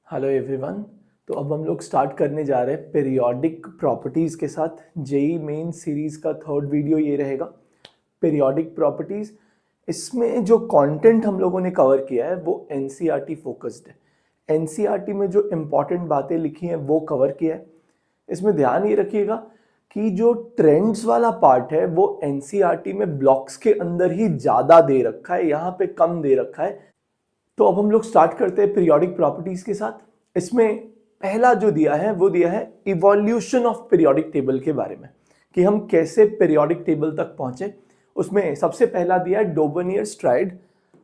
Hello everyone. तो अब हम लोग स्टार्ट करने जा रहे हैं पीरियोडिक प्रॉपर्टीज़ के साथ। जेई मेन सीरीज़ का थर्ड वीडियो ये रहेगा, पीरियोडिक प्रॉपर्टीज़। इसमें जो कंटेंट हम लोगों ने कवर किया है वो एनसीईआरटी फोकस्ड है। एनसीईआरटी में जो इम्पॉर्टेंट बातें लिखी हैं वो कवर किया है। इसमें ध्यान ये रखिएगा कि जो ट्रेंड्स वाला पार्ट है वो एनसीईआरटी में ब्लॉक्स के अंदर ही ज़्यादा दे रखा है, यहाँ पे कम दे रखा है। तो अब हम लोग स्टार्ट करते हैं पीरियोडिक प्रॉपर्टीज के साथ। इसमें पहला जो दिया है वो दिया है इवोल्यूशन ऑफ पीरियोडिक टेबल के बारे में, कि हम कैसे पीरियोडिक टेबल तक पहुंचे। उसमें सबसे पहला दिया है डोबनियर-स्ट्राइड।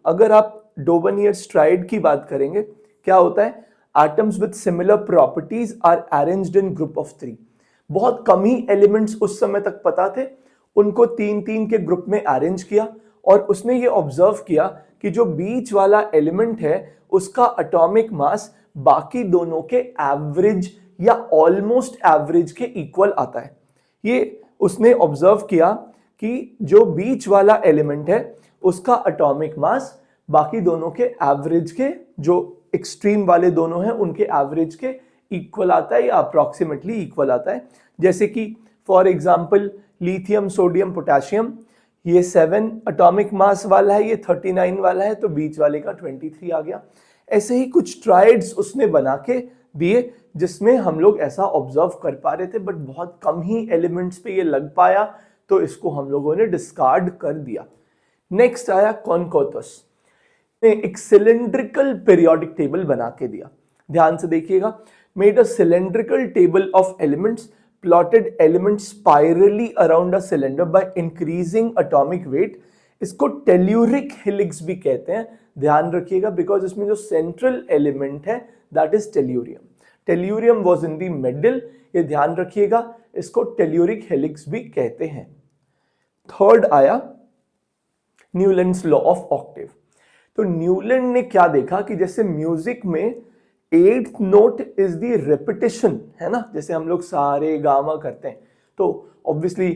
अगर आप डोबनियर-स्ट्राइड की बात करेंगे, क्या होता है, atoms with similar properties are arranged in group of 3। बहुत कम ही एलिमेंट्स उस समय तक पता थे, उनको 3-3 के ग्रुप में अरेंज किया और उसने ये ऑब्जर्व किया कि जो बीच वाला एलिमेंट है उसका एटॉमिक मास बाकी दोनों के एवरेज या ऑलमोस्ट एवरेज के इक्वल आता है। ये उसने ऑब्जर्व किया कि जो बीच वाला एलिमेंट है उसका एटॉमिक मास बाकी दोनों के एवरेज के, जो एक्सट्रीम वाले दोनों हैं उनके एवरेज के इक्वल आता है या अप्रॉक्सीमेटली इक्वल आता है। जैसे कि for example lithium, sodium, potassium, ये 7 एटॉमिक मास वाला है, ये 39 वाला है, तो बीच वाले का 23 आ गया। ऐसे ही कुछ ट्राइड्स उसने बना के दिए जिसमें हम लोग ऐसा ऑब्जर्व कर पा रहे थे, बट बहुत कम ही एलिमेंट्स पे ये लग पाया, तो इसको हम लोगों ने डिस्कार्ड कर दिया। नेक्स्ट आया कॉनकोतस ने एक सिलेंड्रिकल पीरियोडिक टेबल बना के दिया। ध्यान से देखिएगा, made a cylindrical table of elements, plotted elements spirally around a cylinder by increasing atomic weight। इसको टेल्यूरिक हेलिक्स भी कहते हैं, ध्यान रखिएगा, बिकॉज इसमें जो सेंट्रल एलिमेंट है that is tellurium. Tellurium was in the middle, ये ध्यान रखिएगा, इसको टेल्यूरिक हेलिक्स भी कहते हैं। थर्ड आया न्यूलैंड्स लॉ ऑफ ऑक्टेव। तो न्यूलैंड ने क्या देखा कि जैसे म्यूजिक में 8th note is the repetition, है ना, जैसे हम लोग सारे गामा करते हैं, तो ऑब्वियसली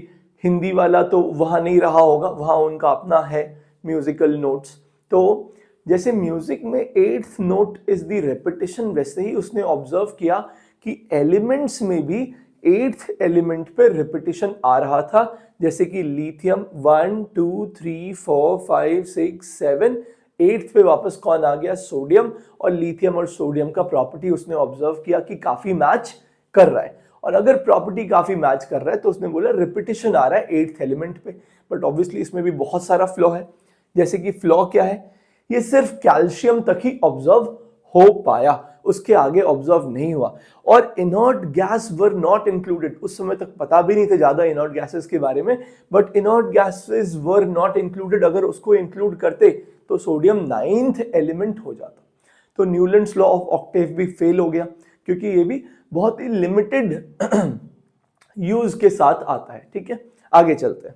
हिंदी वाला तो वहां नहीं रहा होगा, वहां उनका अपना है म्यूजिकल नोट्स। तो जैसे म्यूजिक में 8th note is the repetition, वैसे ही उसने ऑब्जर्व किया कि एलिमेंट्स में भी 8th एलिमेंट पे रिपीटिशन आ रहा था। जैसे कि लिथियम 1 2 3 4 5 6 7, 8th पे वापस कौन आ गया, सोडियम। और लिथियम और सोडियम का प्रॉपर्टी उसने ऑब्जर्व किया कि काफी मैच कर रहा है, और अगर प्रॉपर्टी काफी मैच कर रहा है तो उसने बोला रिपीटिशन आ रहा है 8th एलिमेंट पे। बट ऑब्वियसली इसमें भी बहुत सारा फ्लॉ है। जैसे कि फ्लॉ क्या है, ये सिर्फ कैल्शियम तक ही ऑब्जर्व हो पाया, उसके आगे ऑब्जर्व नहीं हुआ। और inert gas were not included, उस समय तक पता भी नहीं थे ज्यादा इनर्ट गैसेस के बारे में, but inert gases were not included. अगर उसको इंक्लूड करते तो सोडियम 9th एलिमेंट हो जाता। तो न्यूलैंड्स लॉ ऑफ ऑक्टेव भी फेल हो गया, क्योंकि ये भी बहुत ही लिमिटेड यूज के साथ आता है। ठीक है, आगे चलते हैं।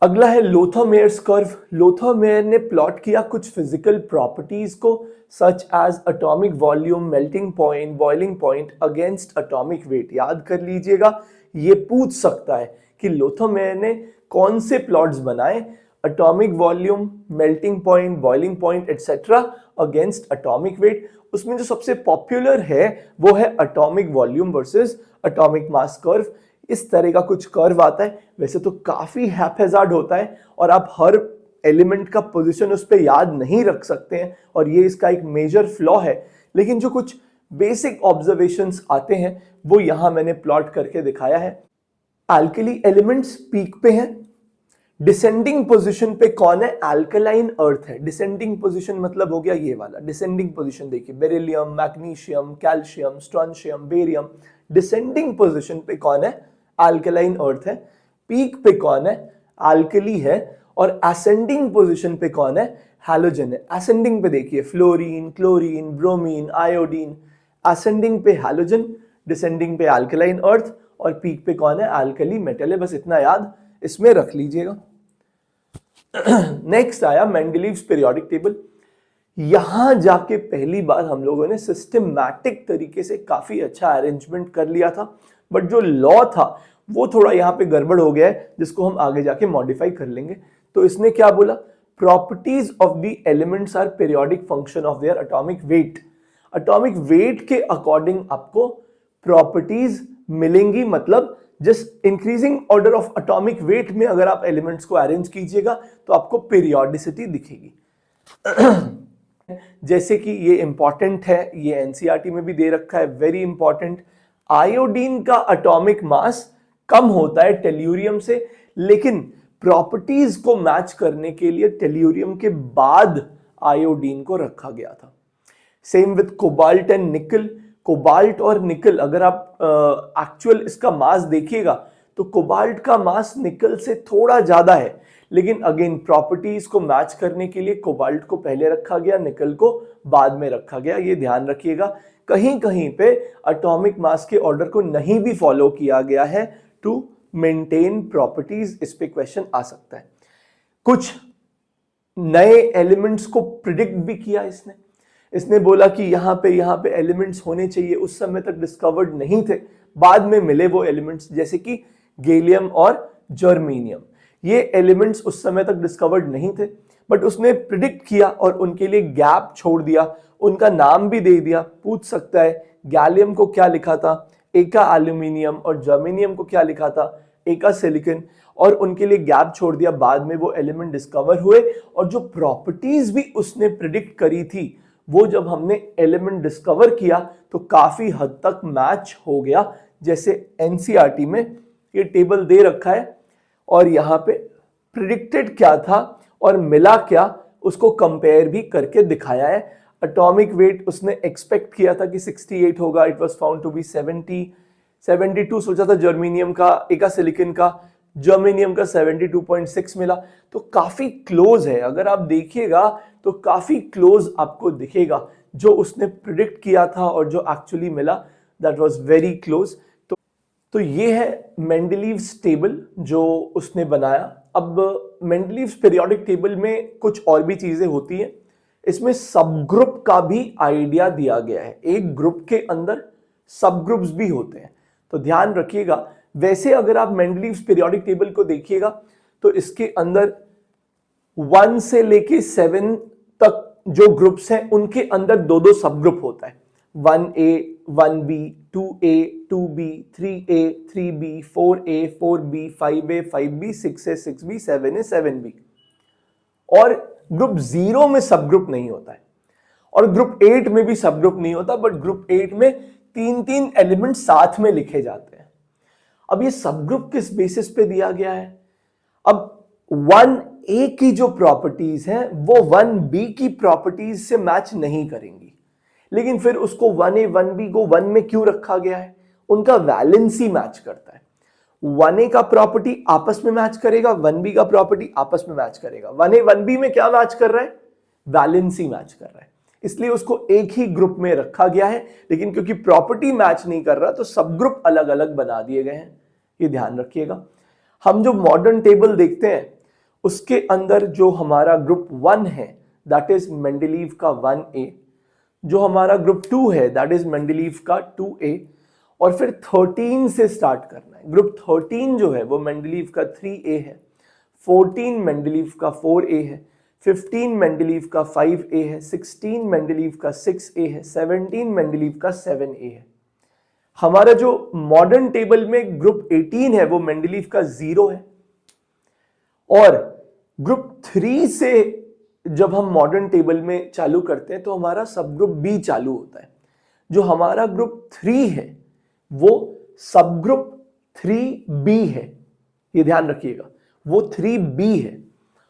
अगला है लोथर-मेयर्स कर्व। लोथर-मेयर ने प्लॉट किया कुछ फिजिकल प्रॉपर्टीज को, such as atomic volume, melting point, boiling point against atomic weight. याद कर लीजिएगा, ये पूछ सकता है कि लोथर-मेयर ने कौन से प्लॉट्स बनाए, atomic volume, melting point, boiling point etcetera against atomic wait. उसमें जो सबसे पॉपुलर है वो है atomic volume versus atomic mass curve. इस तरह का कुछ कर्व आता है, वैसे तो काफी हैप्पैजार्ड होता है और आप हर एलिमेंट का पोजीशन उस पर याद नहीं रख सकते हैं, और ये इसका एक मेजर फ्लॉ है। लेकिन जो कुछ बेसिक ऑब्जर्वेशंस आते हैं वो यहां मैंने प्लॉट करके दिखाया है। अल्कली एलिमेंट्स पीक पे हैं, डिसेंडिंग पोजीशन पे कौन है, अल्कलाइन अर्थ है। डिसेंडिंग पोजीशन मतलब हो गया ये वाला डिसेंडिंग पोजीशन, देखिए beryllium, magnesium, calcium, strontium, barium. Descending position पे कौन है, अल्कलाइन अर्थ है। पीक पे कौन है, अल्कली है। और असेंडिंग पोजीशन पे कौन है, हैलोजन है। असेंडिंग पे देखिए fluorine, chlorine, bromine, iodine. Ascending पे हैलोजन, डिसेंडिंग पे अल्कलाइन अर्थ, और पीक पे कौन है, अल्कली मेटल है। बस इतना याद इसमें रख लीजिएगा। नेक्स्ट आया मेंडलीव्स पीरियोडिक टेबल। यहां जाके पहली बार हम लोगों ने सिस्टमैटिक तरीके से काफी अच्छा अरेंजमेंट कर लिया था, बट जो लॉ था वो थोड़ा यहां पे गड़बड़ हो गया है, जिसको हम आगे जाके मॉडिफाई कर लेंगे। तो इसने क्या बोला, properties of the elements are periodic function of their atomic weight. Atomic weight के अकॉर्डिंग आपको प्रॉपर्टीज मिलेंगी, मतलब just increasing order of atomic weight में अगर आप एलिमेंट्स को अरेंज कीजिएगा तो आपको पीरियोडिसिटी दिखेगी। जैसे कि ये इंपॉर्टेंट है, ये एनसीईआरटी में भी दे रखा है, वेरी इंपॉर्टेंट। आयोडीन का एटॉमिक मास कम होता है टेल्यूरियम से, लेकिन प्रॉपर्टीज को मैच करने के लिए टेल्यूरियम के बाद आयोडीन को रखा गया था। सेम विद कोबाल्ट एंड निकल। कोबाल्ट और निकल अगर आप एक्चुअल इसका मास देखिएगा तो कोबाल्ट का मास निकल से थोड़ा ज्यादा है, लेकिन अगेन प्रॉपर्टीज को मैच करने के लिए कोबाल्ट को पहले रखा गया, निकल को बाद में रखा गया। ये ध्यान रखिएगा, कहीं कहीं पे एटॉमिक मास के ऑर्डर को नहीं भी फॉलो किया गया है टू मेंटेन प्रॉपर्टीज। इस पे क्वेश्चन आ सकता है। कुछ नए एलिमेंट्स को प्रिडिक्ट भी किया इसने बोला कि यहाँ पे एलिमेंट्स होने चाहिए, उस समय तक डिस्कवर्ड नहीं थे, बाद में मिले वो एलिमेंट्स, जैसे कि गैलियम और जर्मेनियम। ये एलिमेंट्स उस समय तक डिस्कवर्ड नहीं थे, बट उसने प्रिडिक्ट किया और उनके लिए गैप छोड़ दिया, उनका नाम भी दे दिया। पूछ सकता है गैलियम को क्या लिखा था, एका एल्यूमिनियम, और जर्मेनियम को क्या लिखा था, एका सिलिकॉन, और उनके लिए गैप छोड़ दिया। बाद में वो एलिमेंट डिस्कवर हुए और जो प्रॉपर्टीज भी उसने प्रिडिक्ट करी थी वो जब हमने एलिमेंट डिस्कवर किया तो काफी हद तक मैच हो गया। जैसे एनसीईआरटी में ये टेबल दे रखा है और यहाँ पे प्रिडिक्टेड क्या था और मिला क्या उसको कंपेयर भी करके दिखाया है। एटॉमिक वेट उसने एक्सपेक्ट किया था कि 68 होगा, it was found to be 72 सोचा था जर्मेनियम का, एका सिलिकॉन का, जर्मेनियम का 72.6 मिला, तो काफी क्लोज है। अगर आप देखिएगा तो काफी क्लोज आपको दिखेगा, जो उसने प्रिडिक्ट किया था और जो एक्चुअली मिला, दैट वाज वेरी क्लोज। तो ये है मेंडलीव्स टेबल जो उसने बनाया। अब मेंडलीव्स पीरियोडिक टेबल में कुछ और भी चीजें होती हैं, इसमें सब ग्रुप का भी आइडिया दिया गया है। एक ग्रुप के अंदर सब ग्रुप्स भी होते हैं, तो ध्यान रखिएगा। वैसे अगर आप मेंडलीव्स पीरियोडिक टेबल को देखिएगा तो इसके अंदर 1 से लेके 7 तक जो ग्रुप्स हैं उनके अंदर दो दो सब ग्रुप होता है, 1A 1B 2A 2B 3A 3B 4A 4B 5A 5B 6A 6B 7A 7B। और ग्रुप 0 में सब ग्रुप नहीं होता है और ग्रुप 8 में भी सब ग्रुप नहीं होता, बट ग्रुप 8 में 3-3 एलिमेंट साथ में लिखे जाते हैं। अब ये सब ग्रुप किस बेसिस पे दिया गया है? अब 1A की जो प्रॉपर्टीज हैं वो 1B की प्रॉपर्टीज से मैच नहीं करेंगी, लेकिन फिर उसको 1A 1B को 1 में क्यों रखा गया है? उनका वैलेंसी मैच करता है। 1A का प्रॉपर्टी आपस में मैच करेगा, 1B का प्रॉपर्टी आपस में मैच करेगा। 1A 1B में क्या मैच कर रहा है? वैलेंसी मैच कर रहा है, इसलिए उसको एक ही ग्रुप में रखा गया है। लेकिन क्योंकि प्रॉपर्टी मैच नहीं कर रहा तो सब ग्रुप अलग अलग बना दिए गए हैं, ये ध्यान रखिएगा। हम जो मॉडर्न टेबल देखते हैं उसके अंदर जो हमारा ग्रुप 1 है दैट इज मेंडलीव का 1A, जो हमारा ग्रुप 2 है दैट इज मेंडलीव का 2A, और फिर 13 से स्टार्ट करना है। ग्रुप 13 जो है वो मेंडलीव का 3A है, 14 मेंडलीव का 4A है, 15 मेंडलीव का 5A है, 16 मेंडलीव का 6A है, 17 मेंडलीव का 7A है। हमारा जो मॉडर्न टेबल में ग्रुप 18 है वो मेंडलीव का 0 है। और ग्रुप 3 से जब हम मॉडर्न टेबल में चालू करते हैं तो हमारा सब ग्रुप बी चालू होता है। जो हमारा ग्रुप 3 है वो सब ग्रुप 3B है, ये ध्यान रखिएगा, वो 3B है।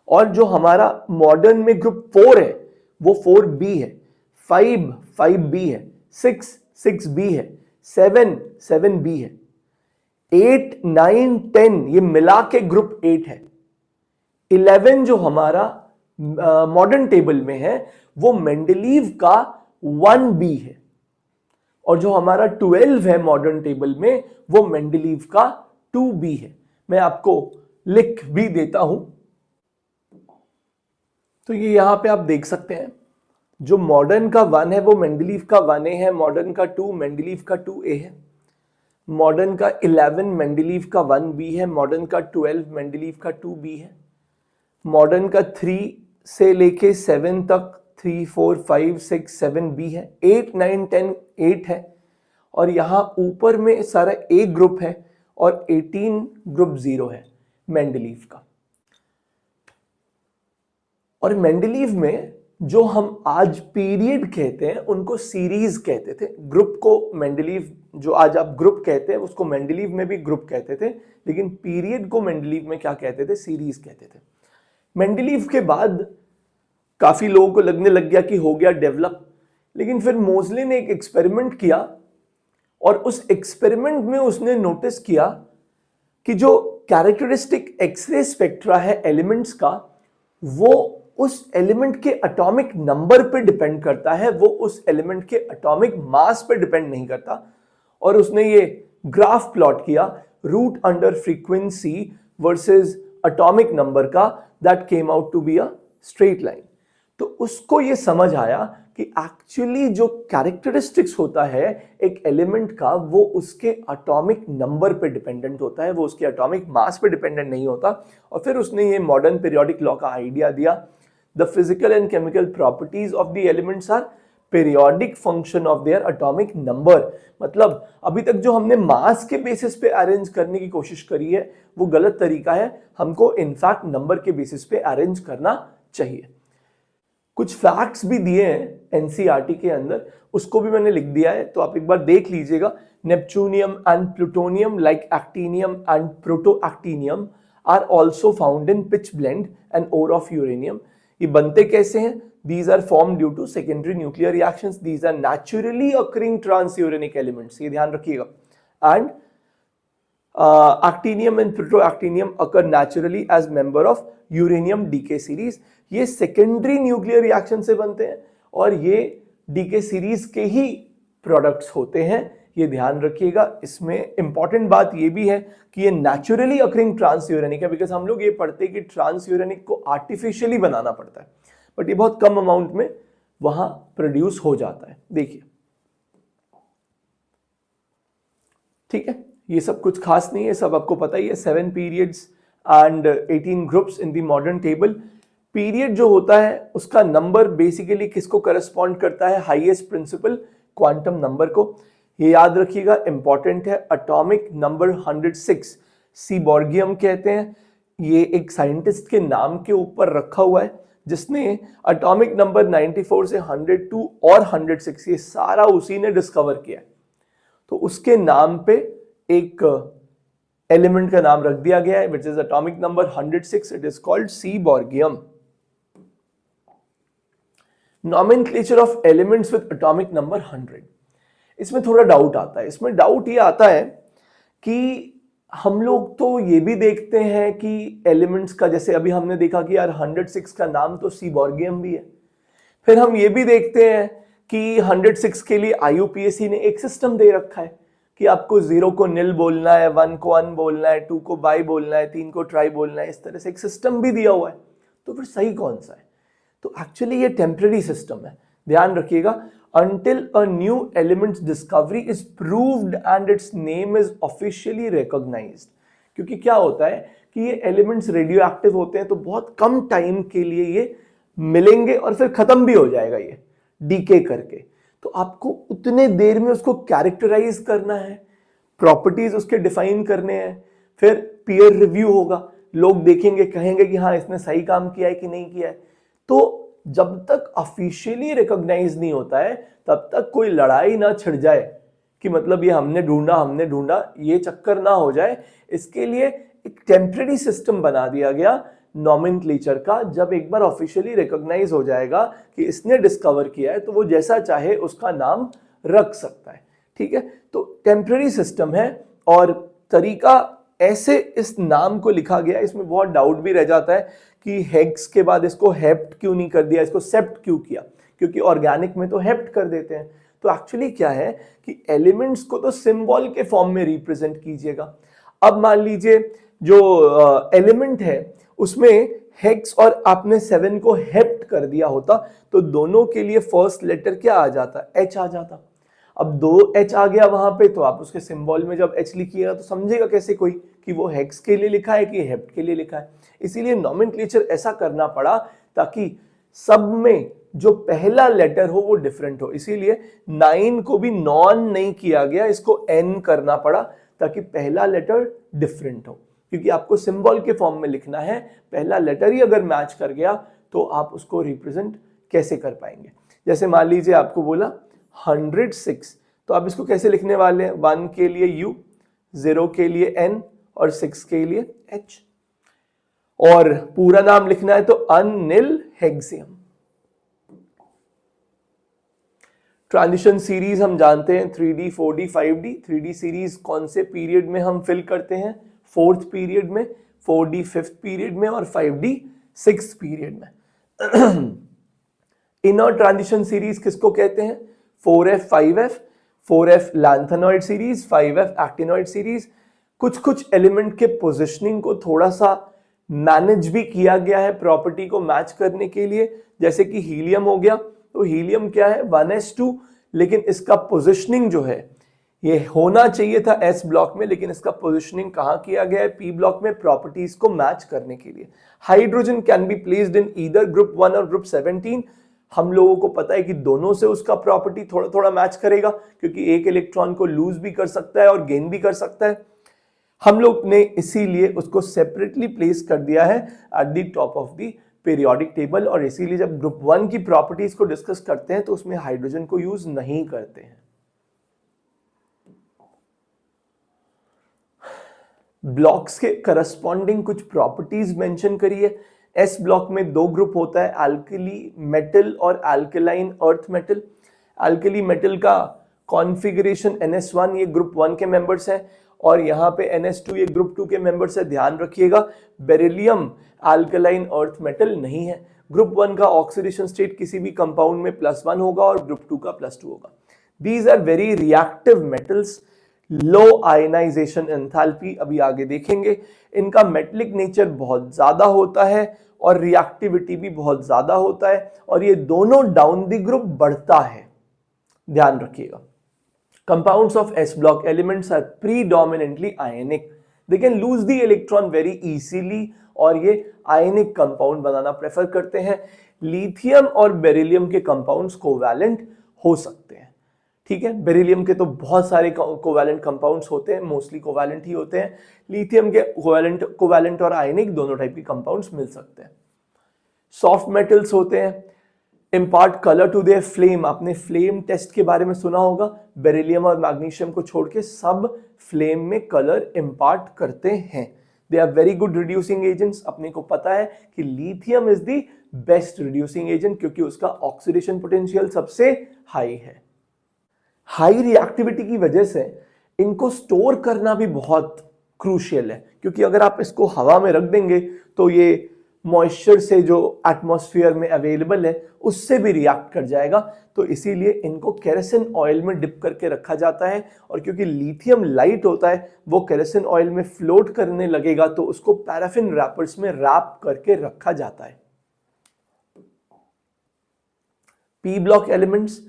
और जो हमारा मॉडर्न में ग्रुप 4 है वो 4B है, 5 5B है, 6 6B है, 7 7B है, 8 9 10 ये मिला के ग्रुप 8 है। 11 जो हमारा मॉडर्न टेबल में है वो मेंडलीव का 1B है, और जो हमारा 12 है मॉडर्न टेबल में वो मेंडलीव का 2B है। मैं आपको लिख भी देता हूं, तो ये यहां पे आप देख सकते हैं। जो मॉडर्न का 1 है वो मेंडलीव का 1A है, मॉडर्न का 2 मेंडलीव का 2A है, मॉडर्न का 11 मेंडलीव का 1B है, मॉडर्न का 12 मेंडलीव का 2B है, मॉडर्न का 3 से लेके 7 तक 3, 4, 5, 6, 7 बी है, 8, 9, 10 8 है, और यहाँ ऊपर में सारा ए ग्रुप है और 18 ग्रुप 0 है मेंडलीव का। और मेंडलीव में जो हम आज पीरियड कहते हैं उनको सीरीज कहते थे। ग्रुप को मेंडलीव, जो आज आप ग्रुप कहते हैं उसको मेंडलीव में भी ग्रुप कहते थे, लेकिन पीरियड को मेंडलीव में क्या कहते थे? सीरीज कहते थे। मेंडलीव के बाद काफी लोगों को लगने लग गया कि हो गया डेवलप, लेकिन फिर मोज़ले ने एक एक्सपेरिमेंट किया और उस एक्सपेरिमेंट में उसने नोटिस किया कि जो कैरेक्टरिस्टिक एक्सरे स्पेक्ट्रा है एलिमेंट्स का, वो उस एलिमेंट के एटॉमिक नंबर पे डिपेंड करता है, वो उस एलिमेंट के एटॉमिक मास पे डिपेंड नहीं करता। और उसने ये ग्राफ प्लॉट किया root under frequency versus atomic number का, that came out to be a straight line. तो उसको ये समझ आया कि एक्चुअली जो कैरेक्टरिस्टिक्स होता है एक एलिमेंट का, वो उसके एटॉमिक नंबर पे डिपेंडेंट होता है, वो उसके एटॉमिक मास पे डिपेंडेंट नहीं होता। और फिर उसने ये मॉडर्न पीरियोडिक लॉ का आइडिया दिया, the physical and chemical properties of the elements are periodic function of their atomic number. मतलब अभी तक जो हमने मास के बेसिस पे अरेंज करने की कोशिश करी है वो गलत तरीका है, हमको इनफैक्ट नंबर के बेसिस पे अरेंज करना चाहिए। कुछ फैक्ट्स भी दिए हैं एनसीईआरटी के अंदर, उसको भी मैंने लिख दिया है, तो आप एक बार देख लीजिएगा। Neptunium and plutonium like actinium and protactinium are also found in pitchblende and ore of uranium. ये बनते कैसे हैं? These are formed due to secondary nuclear reactions. These are naturally occurring transuranic elements. ये ध्यान रखिएगा। And actinium and protoactinium occur naturally as member of uranium decay series. ये secondary nuclear reaction से बनते हैं और ये decay series के ही products होते हैं, ये ध्यान रखिएगा। इसमें important बात ये भी है कि ये naturally occurring transuranic है, because हम लोग ये पढ़ते हैं कि transuranic को artificially बनाना पड़ता है, बट ये बहुत कम अमाउंट में वहां प्रोड्यूस हो जाता है। देखिए, ठीक है, ये सब कुछ खास नहीं है, सब आपको पता ही है। 7 periods and 18 groups in the modern table. Period जो होता है उसका नंबर बेसिकली किसको करस्पॉन्ड करता है? हाईएस्ट प्रिंसिपल क्वांटम नंबर को। ये याद रखिएगा, इंपॉर्टेंट है। एटॉमिक नंबर 106 सीबॉर्गियम कहते हैं। ये एक साइंटिस्ट के नाम के ऊपर रखा हुआ है जिसने एटॉमिक नंबर 94 से 102 और 106 ये सारा उसी ने डिस्कवर किया। तो उसके नाम पे एक एलिमेंट का नाम रख दिया गया है which is atomic number 106। It is called seaborgium. Nomenclature of elements with atomic number 100। इसमें थोड़ा डाउट आता है। इसमें डाउट ये आता है कि हम लोग तो ये भी देखते हैं कि एलिमेंट्स का, जैसे अभी हमने देखा कि यार 106 का नाम तो सीबॉर्गियम भी है। फिर हम ये भी देखते हैं कि 106 के लिए IUPAC ने एक सिस्टम दे रखा है कि आपको 0 को निल बोलना है, 1 को अन बोलना है, 2 को बाई बोलना है, 3 को ट्राई बोलना है। इस तरह से एक सिस्टम भी दिया हुआ है। तो फिर सही कौन सा है? तो एक्चुअली ये टेम्पररी सिस्टम है, ध्यान रखिएगा। Until a new element's discovery is proved and its name is officially recognized। क्योंकि क्या होता है कि ये एलिमेंट्स रेडियो एक्टिव होते हैं, तो बहुत कम टाइम के लिए ये मिलेंगे और फिर खत्म भी हो जाएगा ये डीके करके। तो आपको उतने देर में उसको कैरेक्टराइज करना है, प्रॉपर्टीज उसके डिफाइन करने हैं, फिर पीयर रिव्यू होगा, लोग देखेंगे, कहेंगे कि हाँ इसने सही काम किया है कि नहीं किया है। तो जब तक ऑफिशियली रिकॉग्नाइज नहीं होता है तब तक कोई लड़ाई ना छिड़ जाए कि मतलब ये हमने ढूंढा, ये चक्कर ना हो जाए। इसके लिए एक टेम्पररी सिस्टम बना दिया गया नॉमेनक्लेचर का। जब एक बार ऑफिशियली रिकॉग्नाइज हो जाएगा कि इसने डिस्कवर किया है तो वो जैसा चाहे उसका नाम रख सकता है, ठीक है। तो टेम्पररी सिस्टम है और तरीका ऐसे इस नाम को लिखा गया। इसमें बहुत डाउट भी रह जाता है कि हेक्स के बाद इसको हेप्ट क्यों नहीं कर दिया, इसको सेप्ट क्यों किया, क्योंकि ऑर्गेनिक में तो हेप्ट कर देते हैं। तो एक्चुअली क्या है कि एलिमेंट्स को तो सिंबल के फॉर्म में रिप्रेजेंट कीजिएगा। अब मान लीजिए जो एलिमेंट है उसमें हेक्स और आपने 7 को हेप्ट कर दिया होता तो दोनों के लिए फर्स्ट लेटर क्या आ जाता? H आ जाता। अब 2H आ गया वहां पे, तो आप उसके सिंबल में जब H लिखिएगा तो समझेगा कैसे कोई कि वो हेक्स के लिए लिखा है कि हेप्ट के लिए लिखा है। इसीलिए नॉमेनक्लेचर ऐसा करना पड़ा ताकि सब में जो पहला लेटर हो वो डिफरेंट हो। इसीलिए 9 को भी नॉन नहीं किया गया, इसको n करना पड़ा ताकि पहला लेटर डिफरेंट हो, क्योंकि आपको सिंबल के फॉर्म में लिखना है। पहला लेटर ही अगर मैच कर गया तो आप उसको रिप्रेजेंट कैसे कर पाएंगे। जैसे मान लीजिए आपको बोला 106, तो आप इसको कैसे लिखने वाले हैं, 1 के लिए U, 0 के लिए N और 6 के लिए H, और पूरा नाम लिखना है तो अनिल हेक्सियम। ट्रांजिशन सीरीज हम जानते हैं 3D 4D 5D। 3D series कौन से पीरियड में हम फिल करते हैं, 4th पीरियड में, 4D 5th पीरियड में और 5D 6th पीरियड में। इनर ट्रांजिशन सीरीज किसको कहते हैं, 4F 5F, 4F lanthanoid series, 5F actinoid series. कुछ कुछ एलिमेंट के पोजिशनिंग को थोड़ा सा मैनेज भी किया गया है प्रॉपर्टी को मैच करने के लिए। जैसे कि हीलियम हो गया, तो हीलियम क्या है 1s2, लेकिन इसका पोजिशनिंग जो है ये होना चाहिए था s ब्लॉक में, लेकिन इसका पोजिशनिंग कहां किया गया है, p ब्लॉक में, प्रॉपर्टीज को मैच करने के लिए। Hydrogen can be placed in either group 1 और ग्रुप 17। हम लोगों को पता है कि दोनों से उसका प्रॉपर्टी थोड़ा थोड़ा मैच करेगा, क्योंकि एक इलेक्ट्रॉन को लूज भी कर सकता है और गेन भी कर सकता है। हम लोग ने इसीलिए उसको सेपरेटली प्लेस कर दिया है at the top of the periodic table, और इसीलिए जब ग्रुप 1 की प्रॉपर्टीज को डिस्कस करते हैं तो उसमें हाइड्रोजन को यूज नहीं करते हैं। ब्लॉक्स के करस्पॉन्डिंग कुछ प्रॉपर्टीज मेंशन करिए। एस ब्लॉक में 2 ग्रुप होता है, एल्कली मेटल और alkaline earth metal. Alkali metal का कॉन्फ़िगरेशन NS1, ये ग्रुप 1 के मेंबर्स हैं, और यहाँ पे NS2 ये ग्रुप 2 के मेंबर्स है। ध्यान रखिएगा, बेरिलियम एल्कलाइन अर्थ मेटल नहीं है। ग्रुप 1 का ऑक्सीडेशन स्टेट किसी भी कंपाउंड में +1 होगा और ग्रुप 2 का +2 होगा। These are very reactive metals, low ionization enthalpy, अभी आगे देखेंगे। इनका मेटलिक नेचर बहुत ज्यादा होता है और रिएक्टिविटी भी बहुत ज्यादा होता है, और ये दोनों डाउन द ग्रुप बढ़ता है, ध्यान रखिएगा। Compounds of S block elements are predominantly ionic. They can lose the electron very easily, और ये आयनिक कंपाउंड बनाना प्रेफर करते हैं। लिथियम और बेरिलियम के कंपाउंड्स कोवैलेंट हो सकते हैं, ठीक है। बेरिलियम के तो बहुत सारे कोवैलेंट कंपाउंड्स होते हैं, मोस्टली कोवैलेंट ही होते हैं। लिथियम के कोवैलेंट और आयनिक दोनों टाइप के कंपाउंड्स मिल सकते हैं। सॉफ्ट मेटल्स होते हैं, impart colour to their flame. आपने फ्लेम टेस्ट के बारे में सुना होगा, बेरिलियम और मैग्नीशियम को छोड़ के सब फ्लेम में कलर इम्पार्ट करते हैं। They are very good reducing agents. अपने को पता है कि lithium is the best reducing agent, क्योंकि उसका ऑक्सीडेशन पोटेंशियल सबसे हाई है। हाई रिएक्टिविटी की वजह से इनको स्टोर करना भी बहुत क्रूशियल है, क्योंकि अगर आप इसको हवा में रख देंगे तो ये मॉइस्चर से जो एटमॉस्फेयर में अवेलेबल है उससे भी रिएक्ट कर जाएगा। तो इसीलिए इनको केरोसिन ऑयल में डिप करके रखा जाता है, और क्योंकि लिथियम लाइट होता है वो केरोसिन ऑयल में फ्लोट करने लगेगा, तो उसको पैराफिन रैपर्स में रैप करके रखा जाता है। पी ब्लॉक एलिमेंट्स,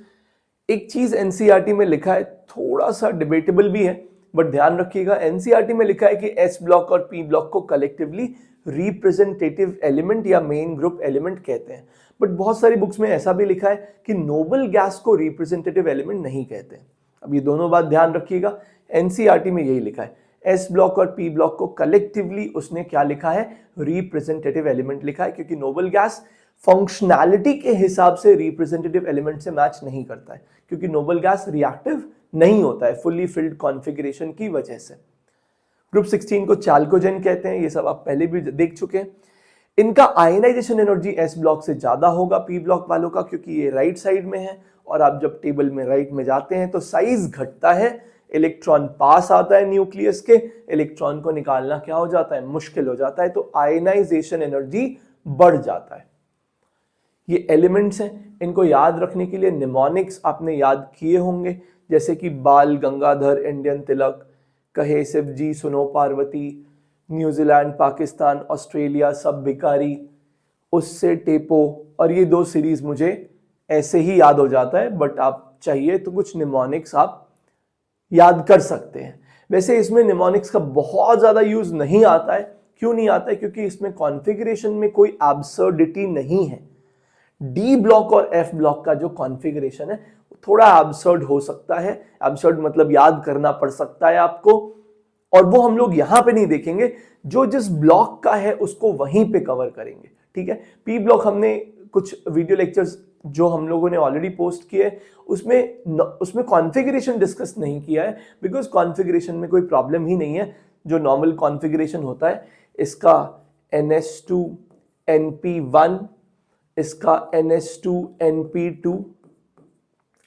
एक चीज एनसीईआरटी में लिखा है, थोड़ा सा डिबेटेबल भी है, बट ध्यान रखिएगा, एनसीईआरटी में लिखा है कि एस ब्लॉक और पी ब्लॉक को कलेक्टिवली रिप्रेजेंटेटिव एलिमेंट या मेन ग्रुप एलिमेंट कहते हैं। बट बहुत सारी बुक्स में ऐसा भी लिखा है कि नोबल गैस को रिप्रेजेंटेटिव एलिमेंट नहीं कहते। अब ये दोनों बात ध्यान रखिएगा, एनसीईआरटी में यही लिखा है, एस ब्लॉक और पी ब्लॉक को कलेक्टिवली उसने क्या लिखा है, रिप्रेजेंटेटिव एलिमेंट लिखा है, क्योंकि नोबल गैस फंक्शनैलिटी के हिसाब से रिप्रेजेंटेटिव एलिमेंट से मैच नहीं करता है, क्योंकि नोबल गैस रिएक्टिव नहीं होता है फुल्ली फिल्ड कॉन्फ़िगरेशन की वजह से। ग्रुप 16 को चाल्कोजेन कहते हैं, ये सब आप पहले भी देख चुके हैं। इनका आयनाइजेशन एनर्जी एस ब्लॉक से ज्यादा होगा पी ब्लॉक वालों का, क्योंकि ये राइट साइड में है, और आप जब टेबल में राइट में जाते हैं तो साइज घटता है, इलेक्ट्रॉन पास आता है न्यूक्लियस के, इलेक्ट्रॉन को निकालना क्या हो जाता है, मुश्किल हो जाता है, तो आयनाइजेशन एनर्जी बढ़ जाता है। ये एलिमेंट्स हैं, इनको याद रखने के लिए निमोनिक्स आपने याद किए होंगे, जैसे कि बाल गंगाधर, इंडियन तिलक, कहे शिवजी, सुनो पार्वती, न्यूजीलैंड, पाकिस्तान, ऑस्ट्रेलिया, सब भिखारी, उससे टेपो, और ये 2 सीरीज मुझे ऐसे ही याद हो जाता है, बट आप चाहिए तो कुछ निमोनिक्स आप याद कर सकते हैं। वैसे इसमें निमोनिक्स का बहुत ज्यादा यूज नहीं आता है, क्यों नहीं आता है? क्योंकि इसमें कॉन्फ़िगरेशन में कोई एब्सर्डिटी नहीं है। डी ब्लॉक और एफ ब्लॉक का जो कॉन्फ़िगरेशन है थोड़ा एब्सर्ड हो सकता है। एब्सर्ड मतलब याद करना पड़ सकता है आपको, और वो हम लोग यहां पे नहीं देखेंगे, जो जिस ब्लॉक का है उसको वहीं पे कवर करेंगे। ठीक है, पी ब्लॉक हमने कुछ वीडियो लेक्चर्स जो हम लोगों ने ऑलरेडी पोस्ट किए उसमें कॉन्फ़िगरेशन डिस्कस नहीं किया है, बिकॉज कॉन्फ़िगरेशन में कोई प्रॉब्लम ही नहीं है। जो नॉर्मल कॉन्फ़िगरेशन होता है, इसका NS2NP1, इसका NS2NP2,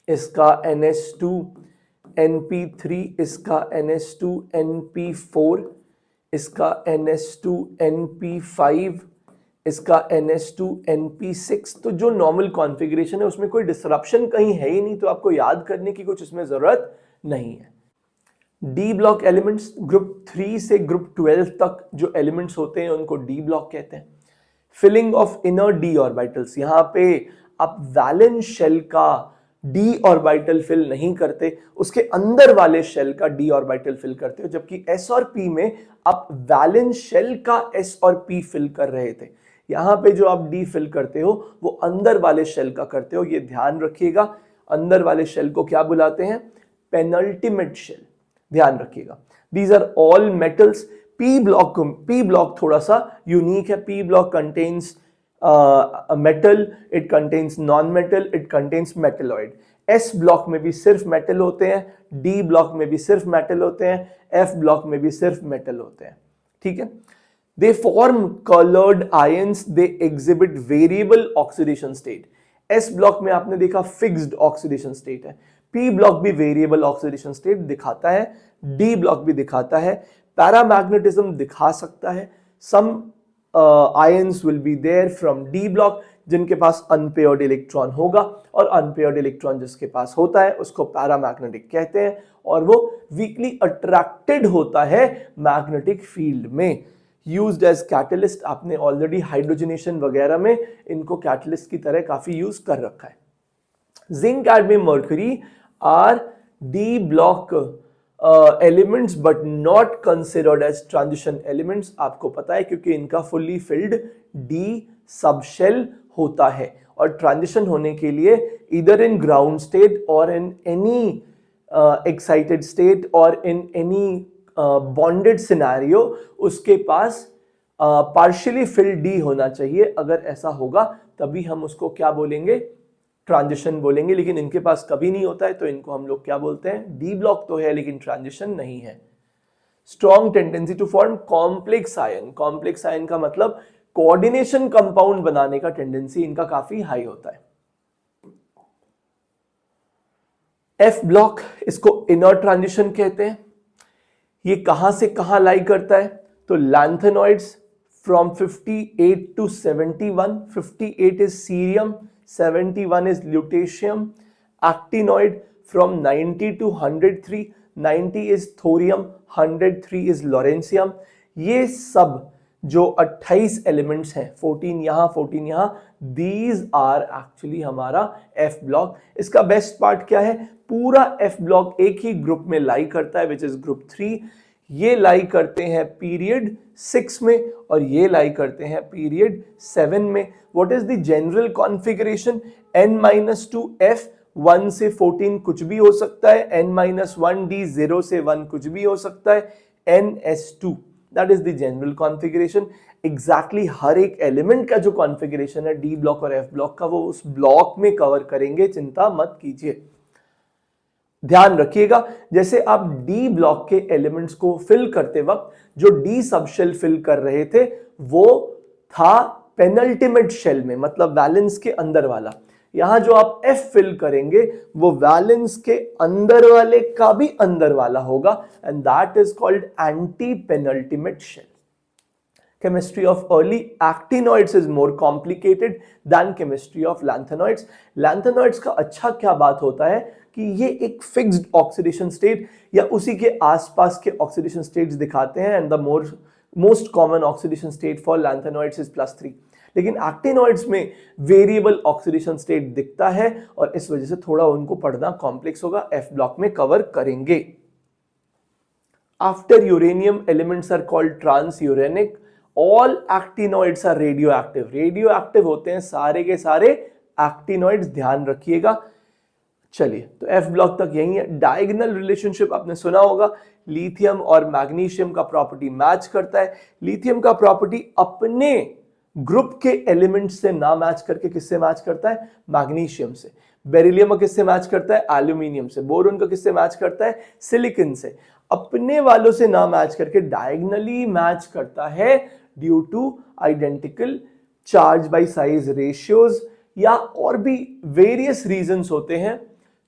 इसका NS2NP3, इसका NS2NP4, इसका NS2NP5, इसका NS2NP6। तो जो नॉर्मल कॉन्फ़िगरेशन है उसमें कोई डिसरप्शन कहीं है ही नहीं, तो आपको याद करने की कुछ इसमें जरूरत नहीं है। डी ब्लॉक एलिमेंट्स, ग्रुप 3 से ग्रुप 12 तक जो एलिमेंट्स होते हैं उनको डी ब्लॉक कहते हैं। Filling of inner D orbitals, यहां पे आप वैलेंस शेल का डी ऑर्बिटल फिल नहीं करते, उसके अंदर वाले शेल का डी ऑर्बिटल फिल करते हो, जबकि एस और पी में आप वैलेंस शेल का एस और पी फिल कर रहे थे। यहां पे जो आप डी फिल करते हो वो अंदर वाले शेल का करते हो, ये ध्यान रखिएगा। अंदर वाले शेल को क्या बुलाते हैं? पेनल्टीमेट शेल, ध्यान रखिएगा। These are all metals. P block थोड़ा सा यूनिक है। P block contains metal, it contains non metal, it contains metalloid. S block में भी सिर्फ मेटल होते हैं, डी ब्लॉक में भी सिर्फ मेटल होते हैं, एफ ब्लॉक में भी सिर्फ मेटल होते हैं। ठीक है, they form coloured ions, they exhibit variable oxidation state. S block में आपने देखा फिक्स्ड ऑक्सीडेशन स्टेट है, पी ब्लॉक भी वेरिएबल ऑक्सीडेशन स्टेट दिखाता है, डी ब्लॉक भी दिखाता है, पैरामैग्नेटिज्म दिखा सकता है। Some ions will be there from d block जिनके पास अनपेयर्ड इलेक्ट्रॉन होगा, और अनपेयर्ड इलेक्ट्रॉन जिसके पास होता है उसको पैरामैग्नेटिक कहते हैं, और वो वीकली अट्रैक्टेड होता है मैग्नेटिक फील्ड में। यूज्ड एज कैटलिस्ट, आपने ऑलरेडी हाइड्रोजनेशन वगैरह में इनको कैटलिस्ट की तरह काफी यूज कर रखा है। Zinc, cadmium, mercury are D block elements but not considered as transition elements. आपको पता है क्योंकि इनका फुल्ली फिल्ड डी सबशेल होता है, और ट्रांजिशन होने के लिए इधर इन ग्राउंड स्टेट और इन एनी एक्साइटेड स्टेट और इन एनी बॉन्डेड सिनेरियो उसके पास पार्शियली फिल्ड डी होना चाहिए। अगर ऐसा होगा तभी हम उसको क्या बोलेंगे? ट्रांजिशन बोलेंगे। लेकिन इनके पास कभी नहीं होता है, तो इनको हम लोग क्या बोलते हैं? डी ब्लॉक तो है लेकिन ट्रांजिशन नहीं है। Strong tendency to form complex ion. Complex ion का मतलब कोऑर्डिनेशन कंपाउंड बनाने का टेंडेंसी इनका काफी हाई होता है। एफ ब्लॉक, इसको इनर ट्रांजिशन कहते हैं। ये कहां से कहां लाई करता है? तो lanthanoids from 58 to 71, 58 is cerium, 71 is lutetium. Actinoid from 90 to 103, 90 is thorium, 103 is lawrencium. ये सब जो 28 एलिमेंट्स हैं, 14 यहां 14 यहां, दीज आर एक्चुअली हमारा एफ ब्लॉक। इसका बेस्ट पार्ट क्या है? पूरा एफ ब्लॉक एक ही ग्रुप में लाई करता है, विच इज ग्रुप 3। ये लाई करते हैं पीरियड 6 में, और ये लाई करते हैं पीरियड 7 में। What is the general configuration? n-2 f, 1 से 14 कुछ भी हो सकता है, n-1 d, 0 से 1 कुछ भी हो सकता है, ns2, that is the general configuration. Exactly हर एक एलिमेंट का जो कॉन्फ़िगरेशन है डी ब्लॉक और एफ ब्लॉक का, वो उस ब्लॉक में कवर करेंगे, चिंता मत कीजिए। ध्यान रखिएगा, जैसे आप डी ब्लॉक के एलिमेंट्स को फिल करते वक्त जो डी सबशेल फिल कर रहे थे वो था पेनल्टीमेट शेल में, मतलब वैलेंस के अंदर वाला। यहां जो आप एफ फिल करेंगे वो वैलेंस के अंदर वाले का भी अंदर वाला होगा, and that is called anti penultimate shell. Chemistry of early actinoids is more complicated than chemistry of lanthanoids. Lanthanoids का अच्छा क्या बात होता है कि ये एक फिक्स्ड ऑक्सीडेशन स्टेट या उसी के आसपास के ऑक्सीडेशन स्टेट्स दिखाते हैं, and the most common oxidation state for lanthanoids is +3। लेकिन एक्टिनॉइड्स में वेरिएबल ऑक्सीडेशन स्टेट दिखता है, और इस वजह से थोड़ा उनको पढ़ना कॉम्प्लेक्स होगा। एफ ब्लॉक में कवर करेंगे। After uranium elements are called transuranic, all actinoids are radioactive. Radioactive होते हैं सारे के सारे एक्टिनॉइड्स, ध्यान रखिएगा। चलिए, तो एफ ब्लॉक तक यही है। डायगोनल रिलेशनशिप आपने सुना होगा, लिथियम और मैग्नीशियम का प्रॉपर्टी मैच करता है। लिथियम का प्रॉपर्टी अपने ग्रुप के एलिमेंट से ना मैच करके किससे मैच करता है? मैग्नीशियम से। बेरिलियम का किससे मैच करता है? एल्यूमिनियम से। बोरोन का किससे मैच करता है? सिलिकॉन से। अपने वालों से ना मैच करके डायगोनली मैच करता है due two identical charge by size ratios, या और भी वेरियस रीजंस होते हैं,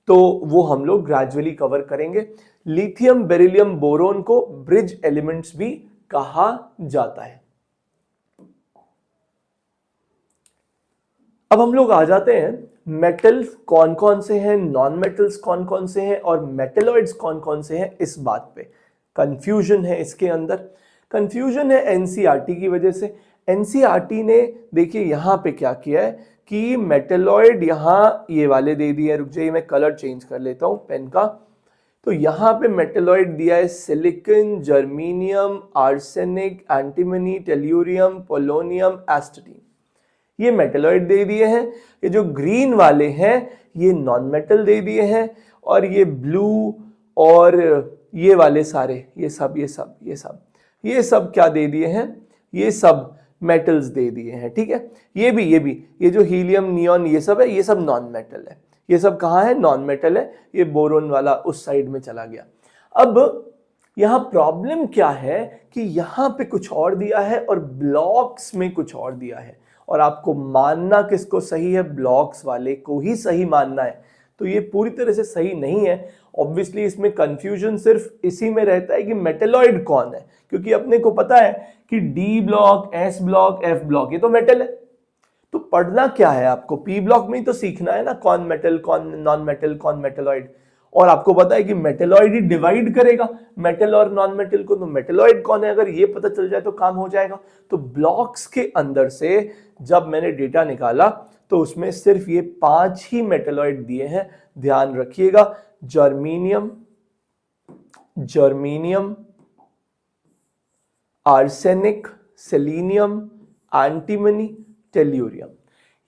तो वो हम लोग ग्रेजुअली कवर करेंगे। लिथियम, बेरिलियम, बोरोन को ब्रिज एलिमेंट्स भी कहा जाता है। अब हम लोग आ जाते हैं मेटल्स कौन कौन से हैं, नॉन मेटल्स कौन कौन से हैं और मेटलॉइड्स कौन कौन से हैं। इस बात पे कंफ्यूजन है इसके अंदर। कंफ्यूजन है एनसीईआरटी की वजह से। एनसीईआरटी ने देखिए यहां पे क्या किया है कि मेटलॉइड यहां ये वाले दे दिए। रुक जाइए, मैं कलर चेंज कर लेता हूं पेन का। तो यहां पे मेटलॉइड दिया है silicon, germanium, arsenic, antimony, tellurium, polonium, एस्टेटिन। ये मेटलॉइड दे दिए हैं। ये जो ग्रीन वाले हैं ये नॉन मेटल दे दिए हैं, और ये ब्लू और ये वाले सारे ये सब क्या दे दिए हैं? ये सब मेटल्स दे दिए हैं। ठीक है, ये जो हीलियम, नियॉन, ये सब है, ये सब नॉन मेटल है। ये सब कहाँ है? नॉन मेटल है। ये बोरोन वाला उस साइड में चला गया। अब यहां प्रॉब्लम क्या है कि यहां पे कुछ और दिया है और ब्लॉक्स में कुछ और दिया है, और आपको मानना किसको सही है? ब्लॉक्स वाले को ही सही मानना है। तो ये पूरी तरह से सही नहीं है। ऑब्वियसली इसमें कंफ्यूजन सिर्फ इसी में रहता है कि मेटलॉइड कौन है, क्योंकि अपने को पता है कि D block, S block, F block ये तो मेटल है। तो पढ़ना क्या है आपको? पी ब्लॉक में ही तो सीखना है ना, कौन मेटल, कौन नॉन मेटल, कौन मेटलॉइड। और आपको पता है कि मेटलॉइड ही डिवाइड करेगा मेटल और नॉन मेटल को, तो मेटलॉइड कौन है अगर ये पता चल जाए तो काम हो जाएगा। तो ब्लॉक्स के अंदर से जब मैंने डेटा निकाला तो उसमें सिर्फ ये 5 ही मेटलॉइड दिए हैं, ध्यान रखिएगा। Germanium, arsenic, selenium, antimony, tellurium,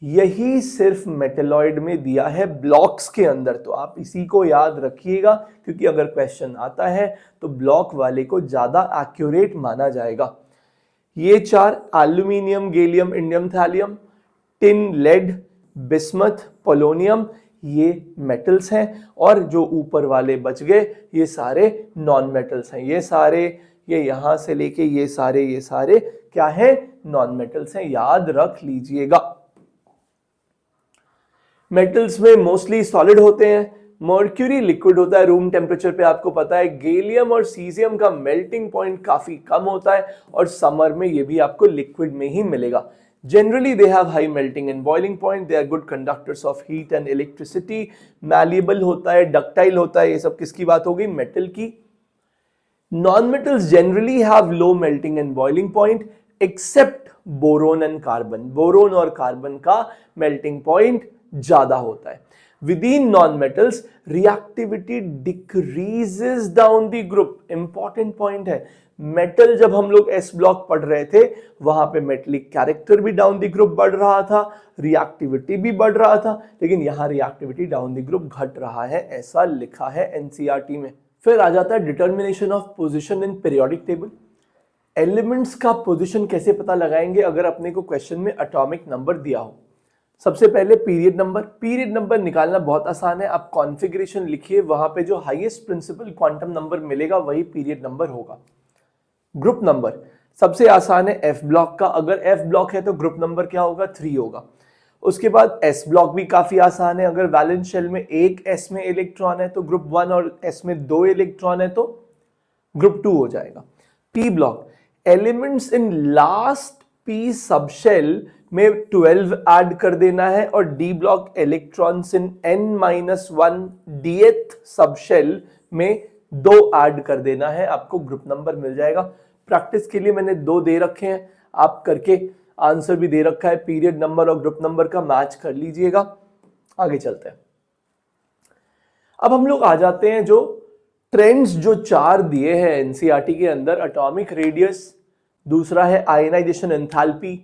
यही सिर्फ मेटलॉइड में दिया है ब्लॉक्स के अंदर। तो आप इसी को याद रखिएगा, क्योंकि अगर क्वेश्चन आता है तो ब्लॉक वाले को ज्यादा एक्यूरेट माना जाएगा। ये 4 aluminium, gallium, indium, thallium, tin, lead, bismuth, polonium, ये मेटल्स हैं। और जो ऊपर वाले बच गए ये सारे नॉन मेटल्स हैं। ये यहां से लेके ये सारे क्या है? नॉन मेटल्स हैं, याद रख लीजिएगा। मेटल्स में मोस्टली सॉलिड होते हैं। मर्क्यूरी लिक्विड होता है रूम टेम्परेचर पे, आपको पता है। गैलियम और सीजियम का मेल्टिंग पॉइंट काफी कम होता है, और समर में ये भी आपको लिक्विड में ही मिलेगा। Generally, they have high melting and boiling point. They are good conductors of heat and electricity. Malleable होता है, ductile होता है। ये सब किसकी बात हो गई? मेटल की। Non-metals generally have low melting and boiling point except boron and carbon. Boron और कार्बन का melting point ज्यादा होता है। Within non-metals, reactivity decreases down the group. Important point है। मेटल जब हम लोग एस ब्लॉक पढ़ रहे थे वहां पे मेटलिक कैरेक्टर भी डाउन द ग्रुप बढ़ रहा था, रिएक्टिविटी भी बढ़ रहा था, लेकिन यहां रिएक्टिविटी डाउन द ग्रुप घट रहा है, ऐसा लिखा है एनसीईआरटी में। फिर आ जाता है determination of position in periodic table. Elements का पोजीशन कैसे पता लगाएंगे अगर अपने को क्वेश्चन में एटॉमिक नंबर दिया हो? सबसे पहले पीरियड नंबर निकालना बहुत आसान है। आप कॉन्फ़िगरेशन लिखिए, वहां पे जो हाईएस्ट प्रिंसिपल क्वांटम नंबर मिलेगा वही पीरियड नंबर होगा। ग्रुप नंबर सबसे आसान है एफ ब्लॉक का। अगर एफ ब्लॉक है तो ग्रुप नंबर क्या होगा? 3 होगा। उसके बाद एस ब्लॉक भी काफी आसान है। अगर वैलेंस शेल में एक एस में इलेक्ट्रॉन है तो ग्रुप 1, और एस में 2 इलेक्ट्रॉन है तो ग्रुप 2 हो जाएगा। P block elements in last P subshell में 12 ऐड कर देना है, और D block electrons in n-1 dth subshell में 2 ऐड कर देना है, आपको ग्रुप नंबर मिल जाएगा। प्रैक्टिस के लिए मैंने 2 दे रखे हैं, आप करके आंसर भी दे रखा है, पीरियड नंबर और ग्रुप नंबर का मैच कर लीजिएगा। आगे चलते हैं। अब हम लोग आ जाते हैं जो ट्रेंड्स जो 4 दिए हैं एनसीईआरटी के अंदर, एटॉमिक रेडियस, दूसरा है आयनाइजेशन एंथैल्पी,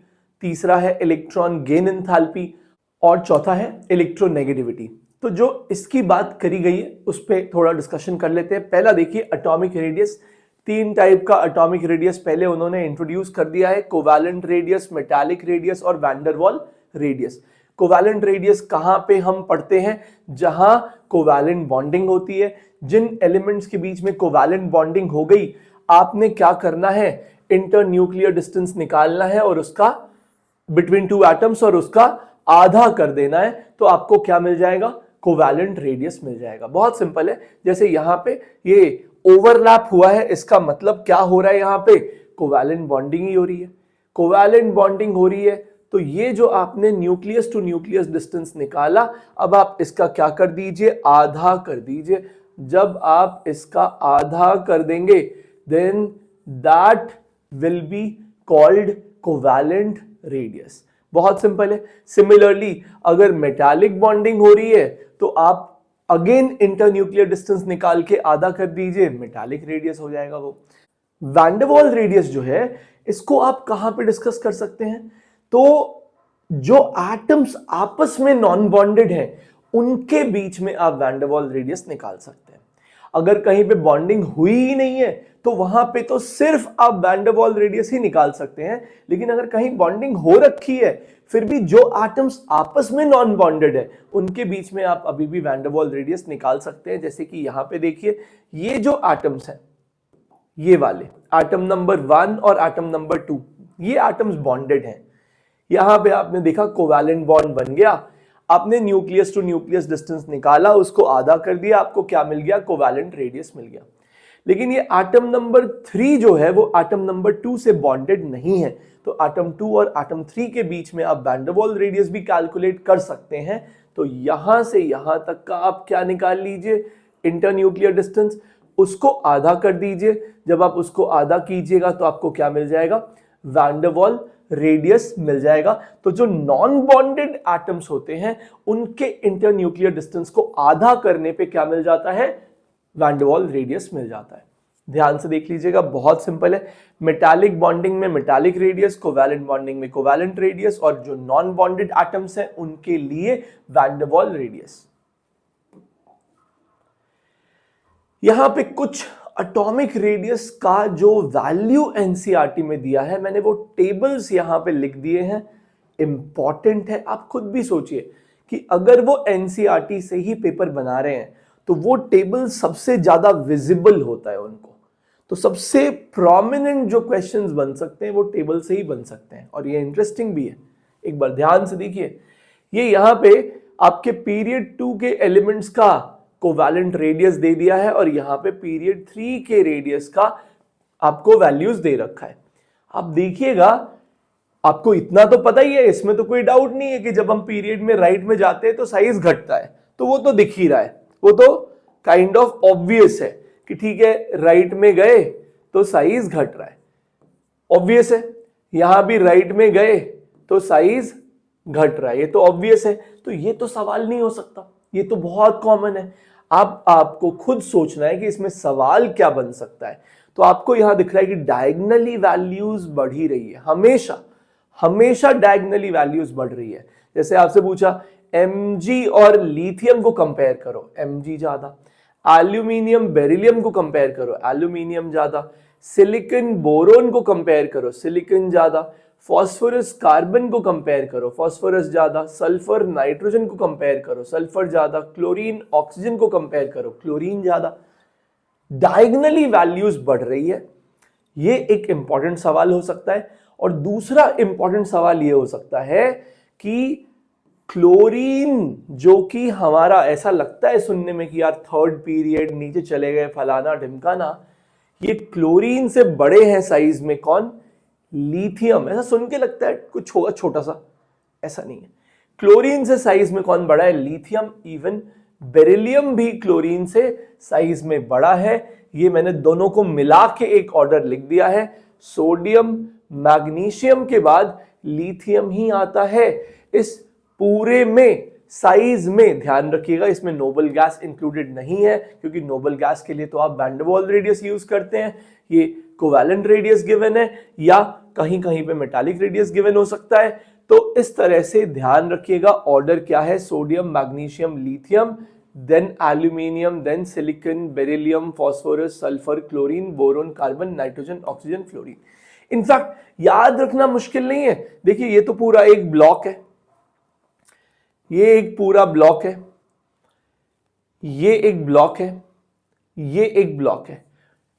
तीसरा है इलेक्ट्रॉन गेन एंथैल्पी और चौथा है इलेक्ट्रोनेगेटिविटी। तो जो इसकी बात करी गई है उस पर थोड़ा डिस्कशन कर लेते हैं। पहला देखिए एटॉमिक रेडियस। 3 टाइप का एटॉमिक रेडियस पहले उन्होंने इंट्रोड्यूस कर दिया है, कोवैलेंट रेडियस, मेटालिक रेडियस और वैन डर वाल रेडियस। कोवैलेंट रेडियस कहां पे हम पढ़ते हैं? जहां कोवैलेंट बॉन्डिंग होती है। जिन एलिमेंट्स के बीच में कोवैलेंट बॉन्डिंग हो गई, आपने क्या करना है? इंटरन्यूक्लियर डिस्टेंस निकालना है और उसका बिटवीन 2 एटम्स और उसका आधा कर देना है, तो आपको क्या मिल जाएगा? कोवैलेंट रेडियस मिल जाएगा। बहुत सिंपल है। जैसे यहां पे ये ओवरलैप हुआ है, इसका मतलब क्या हो रहा है? यहां पे कोवैलेंट बॉन्डिंग ही हो रही है। कोवैलेंट बॉन्डिंग हो रही है तो ये जो आपने न्यूक्लियस टू न्यूक्लियस डिस्टेंस निकाला, अब आप इसका क्या कर दीजिए? आधा कर दीजिए। जब आप इसका आधा कर देंगे then that will be called covalent radius. बहुत सिंपल है। सिमिलरली अगर मेटालिक बॉन्डिंग हो रही है तो आप अगेन इंटरन्यूक्लियर डिस्टेंस निकाल के आधा कर दीजिए, मेटालिक रेडियस हो जाएगा वो। वैन डर वाल रेडियस जो है, इसको आप कहां पे डिस्कस कर सकते हैं? तो जो एटम्स आपस में नॉन बॉन्डेड हैं उनके बीच में आप वैन डर वाल रेडियस निकाल सकते हैं। अगर कहीं पे बॉन्डिंग हुई ही नहीं है तो वहां पे तो सिर्फ आप वैन डर वाल रेडियस ही निकाल सकते हैं। लेकिन अगर कहीं बॉन्डिंग हो रखी है फिर भी जो एटम्स आपस में नॉन बॉन्डेड है उनके बीच में आप अभी भी वैन डर वाल रेडियस निकाल सकते हैं। जैसे कि यहां पे देखिए, ये जो एटम्स हैं, ये वाले एटम नंबर 1 और एटम नंबर 2, ये एटम्स बॉन्डेड हैं। यहां पे आपने देखा कोवैलेंट बॉन्ड बन गया, आपने न्यूक्लियस टू न्यूक्लियस डिस्टेंस निकाला, उसको आधा कर दिया, आपको क्या मिल गया? कोवैलेंट रेडियस मिल गया। लेकिन ये एटम नंबर 3 जो है वो एटम नंबर 2 से बॉन्डेड नहीं है, तो एटम 2 और एटम 3 के बीच में आप वैन डर वाल रेडियस भी कैलकुलेट कर सकते हैं। तो यहां से यहां तक का आप क्या निकाल लीजिए? इंटरन्यूक्लियर डिस्टेंस, उसको आधा कर दीजिए। जब आप उसको आधा कीजिएगा तो आपको क्या मिल जाएगा? वैन डर वाल रेडियस मिल जाएगा। तो जो नॉन बॉन्डेड एटम्स होते हैं उनके इंटरन्यूक्लियर डिस्टेंस को आधा करने पे क्या मिल जाता है? वैन डर वाल रेडियस मिल जाता है। ध्यान से देख लीजिएगा, बहुत सिंपल है। मेटालिक बॉन्डिंग में मेटालिक रेडियस, कोवैलेंट बॉन्डिंग में कोवैलेंट रेडियस, और जो नॉन बॉन्डेड एटम्स हैं उनके लिए वैन डर वाल रेडियस। यहां पे कुछ एटॉमिक रेडियस का जो वैल्यू एनसीईआरटी में दिया है, मैंने वो टेबल्स यहां पे लिख दिए हैं, इंपॉर्टेंट है। आप खुद भी सोचिए कि अगर वो एनसीईआरटी से ही पेपर बना रहे हैं तो वो टेबल सबसे ज्यादा विजिबल होता है उनको, तो सबसे प्रोमिनेंट जो क्वेश्चंस बन सकते हैं वो टेबल से ही बन सकते हैं, और ये इंटरेस्टिंग भी है। एक बार ध्यान से देखिए, ये यहां पे आपके पीरियड 2 के एलिमेंट्स का कोवैलेंट रेडियस दे दिया है और यहां पे पीरियड 3 के रेडियस का आपको वैल्यूज दे रखा है। आप देखिएगा, आपको इतना तो पता ही है, इसमें तो कोई डाउट नहीं है कि जब हम पीरियड में राइट में जाते हैं तो साइज घटता है, तो वो तो दिख ही रहा है, वो तो काइंड ऑफ ऑब्वियस है कि ठीक है, राइट में गए तो साइज घट रहा है, ऑब्वियस है। यहां भी राइट में गए तो साइज घट रहा है, ये तो ऑब्वियस है। तो ये तो सवाल नहीं हो सकता, ये तो बहुत कॉमन है। अब आपको खुद सोचना है कि इसमें सवाल क्या बन सकता है। तो आपको यहां दिख रहा है कि डायगोनली वैल्यूज बढ़ ही रही है, हमेशा हमेशा डायगोनली वैल्यूज बढ़ रही है। जैसे आपसे पूछा Mg और लिथियम को कंपेयर करो, Mg ज्यादा। एल्यूमिनियम बेरिलियम को कंपेयर करो, एल्यूमिनियम ज्यादा। सिलिकॉन बोरोन को कंपेयर करो, सिलिकॉन ज्यादा। फॉस्फोरस कार्बन को कंपेयर करो, फॉस्फोरस ज्यादा। सल्फर नाइट्रोजन को कंपेयर करो, सल्फर ज्यादा। क्लोरीन ऑक्सीजन को कंपेयर करो, क्लोरीन ज्यादा। डायगोनली वैल्यूज बढ़ रही है, ये एक इंपॉर्टेंट सवाल हो सकता है। और दूसरा इंपॉर्टेंट सवाल ये हो सकता है कि क्लोरीन, जो कि हमारा ऐसा लगता है सुनने में कि यार थर्ड पीरियड नीचे चले गए फलाना ढिमकाना, ये क्लोरीन से बड़े हैं साइज में कौन? लिथियम। ऐसा सुन के लगता है कुछ होगा छोटा सा, ऐसा नहीं है। क्लोरीन से साइज में कौन बड़ा है? लिथियम। इवन बेरिलियम भी क्लोरीन से साइज में बड़ा है। ये मैंने दोनों को मिला के एक ऑर्डर लिख दिया है। सोडियम मैग्नीशियम के बाद लिथियम ही आता है। इस पूरे में साइज में ध्यान रखिएगा इसमें नोबल गैस इंक्लूडेड नहीं है, क्योंकि नोबल गैस के लिए तो आप van der Waals radius use करते हैं, ये कोवैलेंट रेडियस गिवन है या कहीं कहीं पे मेटालिक रेडियस गिवन हो सकता है। तो इस तरह से ध्यान रखिएगा ऑर्डर क्या है, sodium, magnesium, lithium, then aluminium, then silicon, beryllium, phosphorus, sulphur, chlorine, boron, carbon, nitrogen, oxygen, fluorine. In fact याद रखना मुश्किल नहीं है, देखिए ये तो पूरा एक ब्लॉक है, ये एक पूरा ब्लॉक है, ये एक ब्लॉक है, ये एक ब्लॉक है।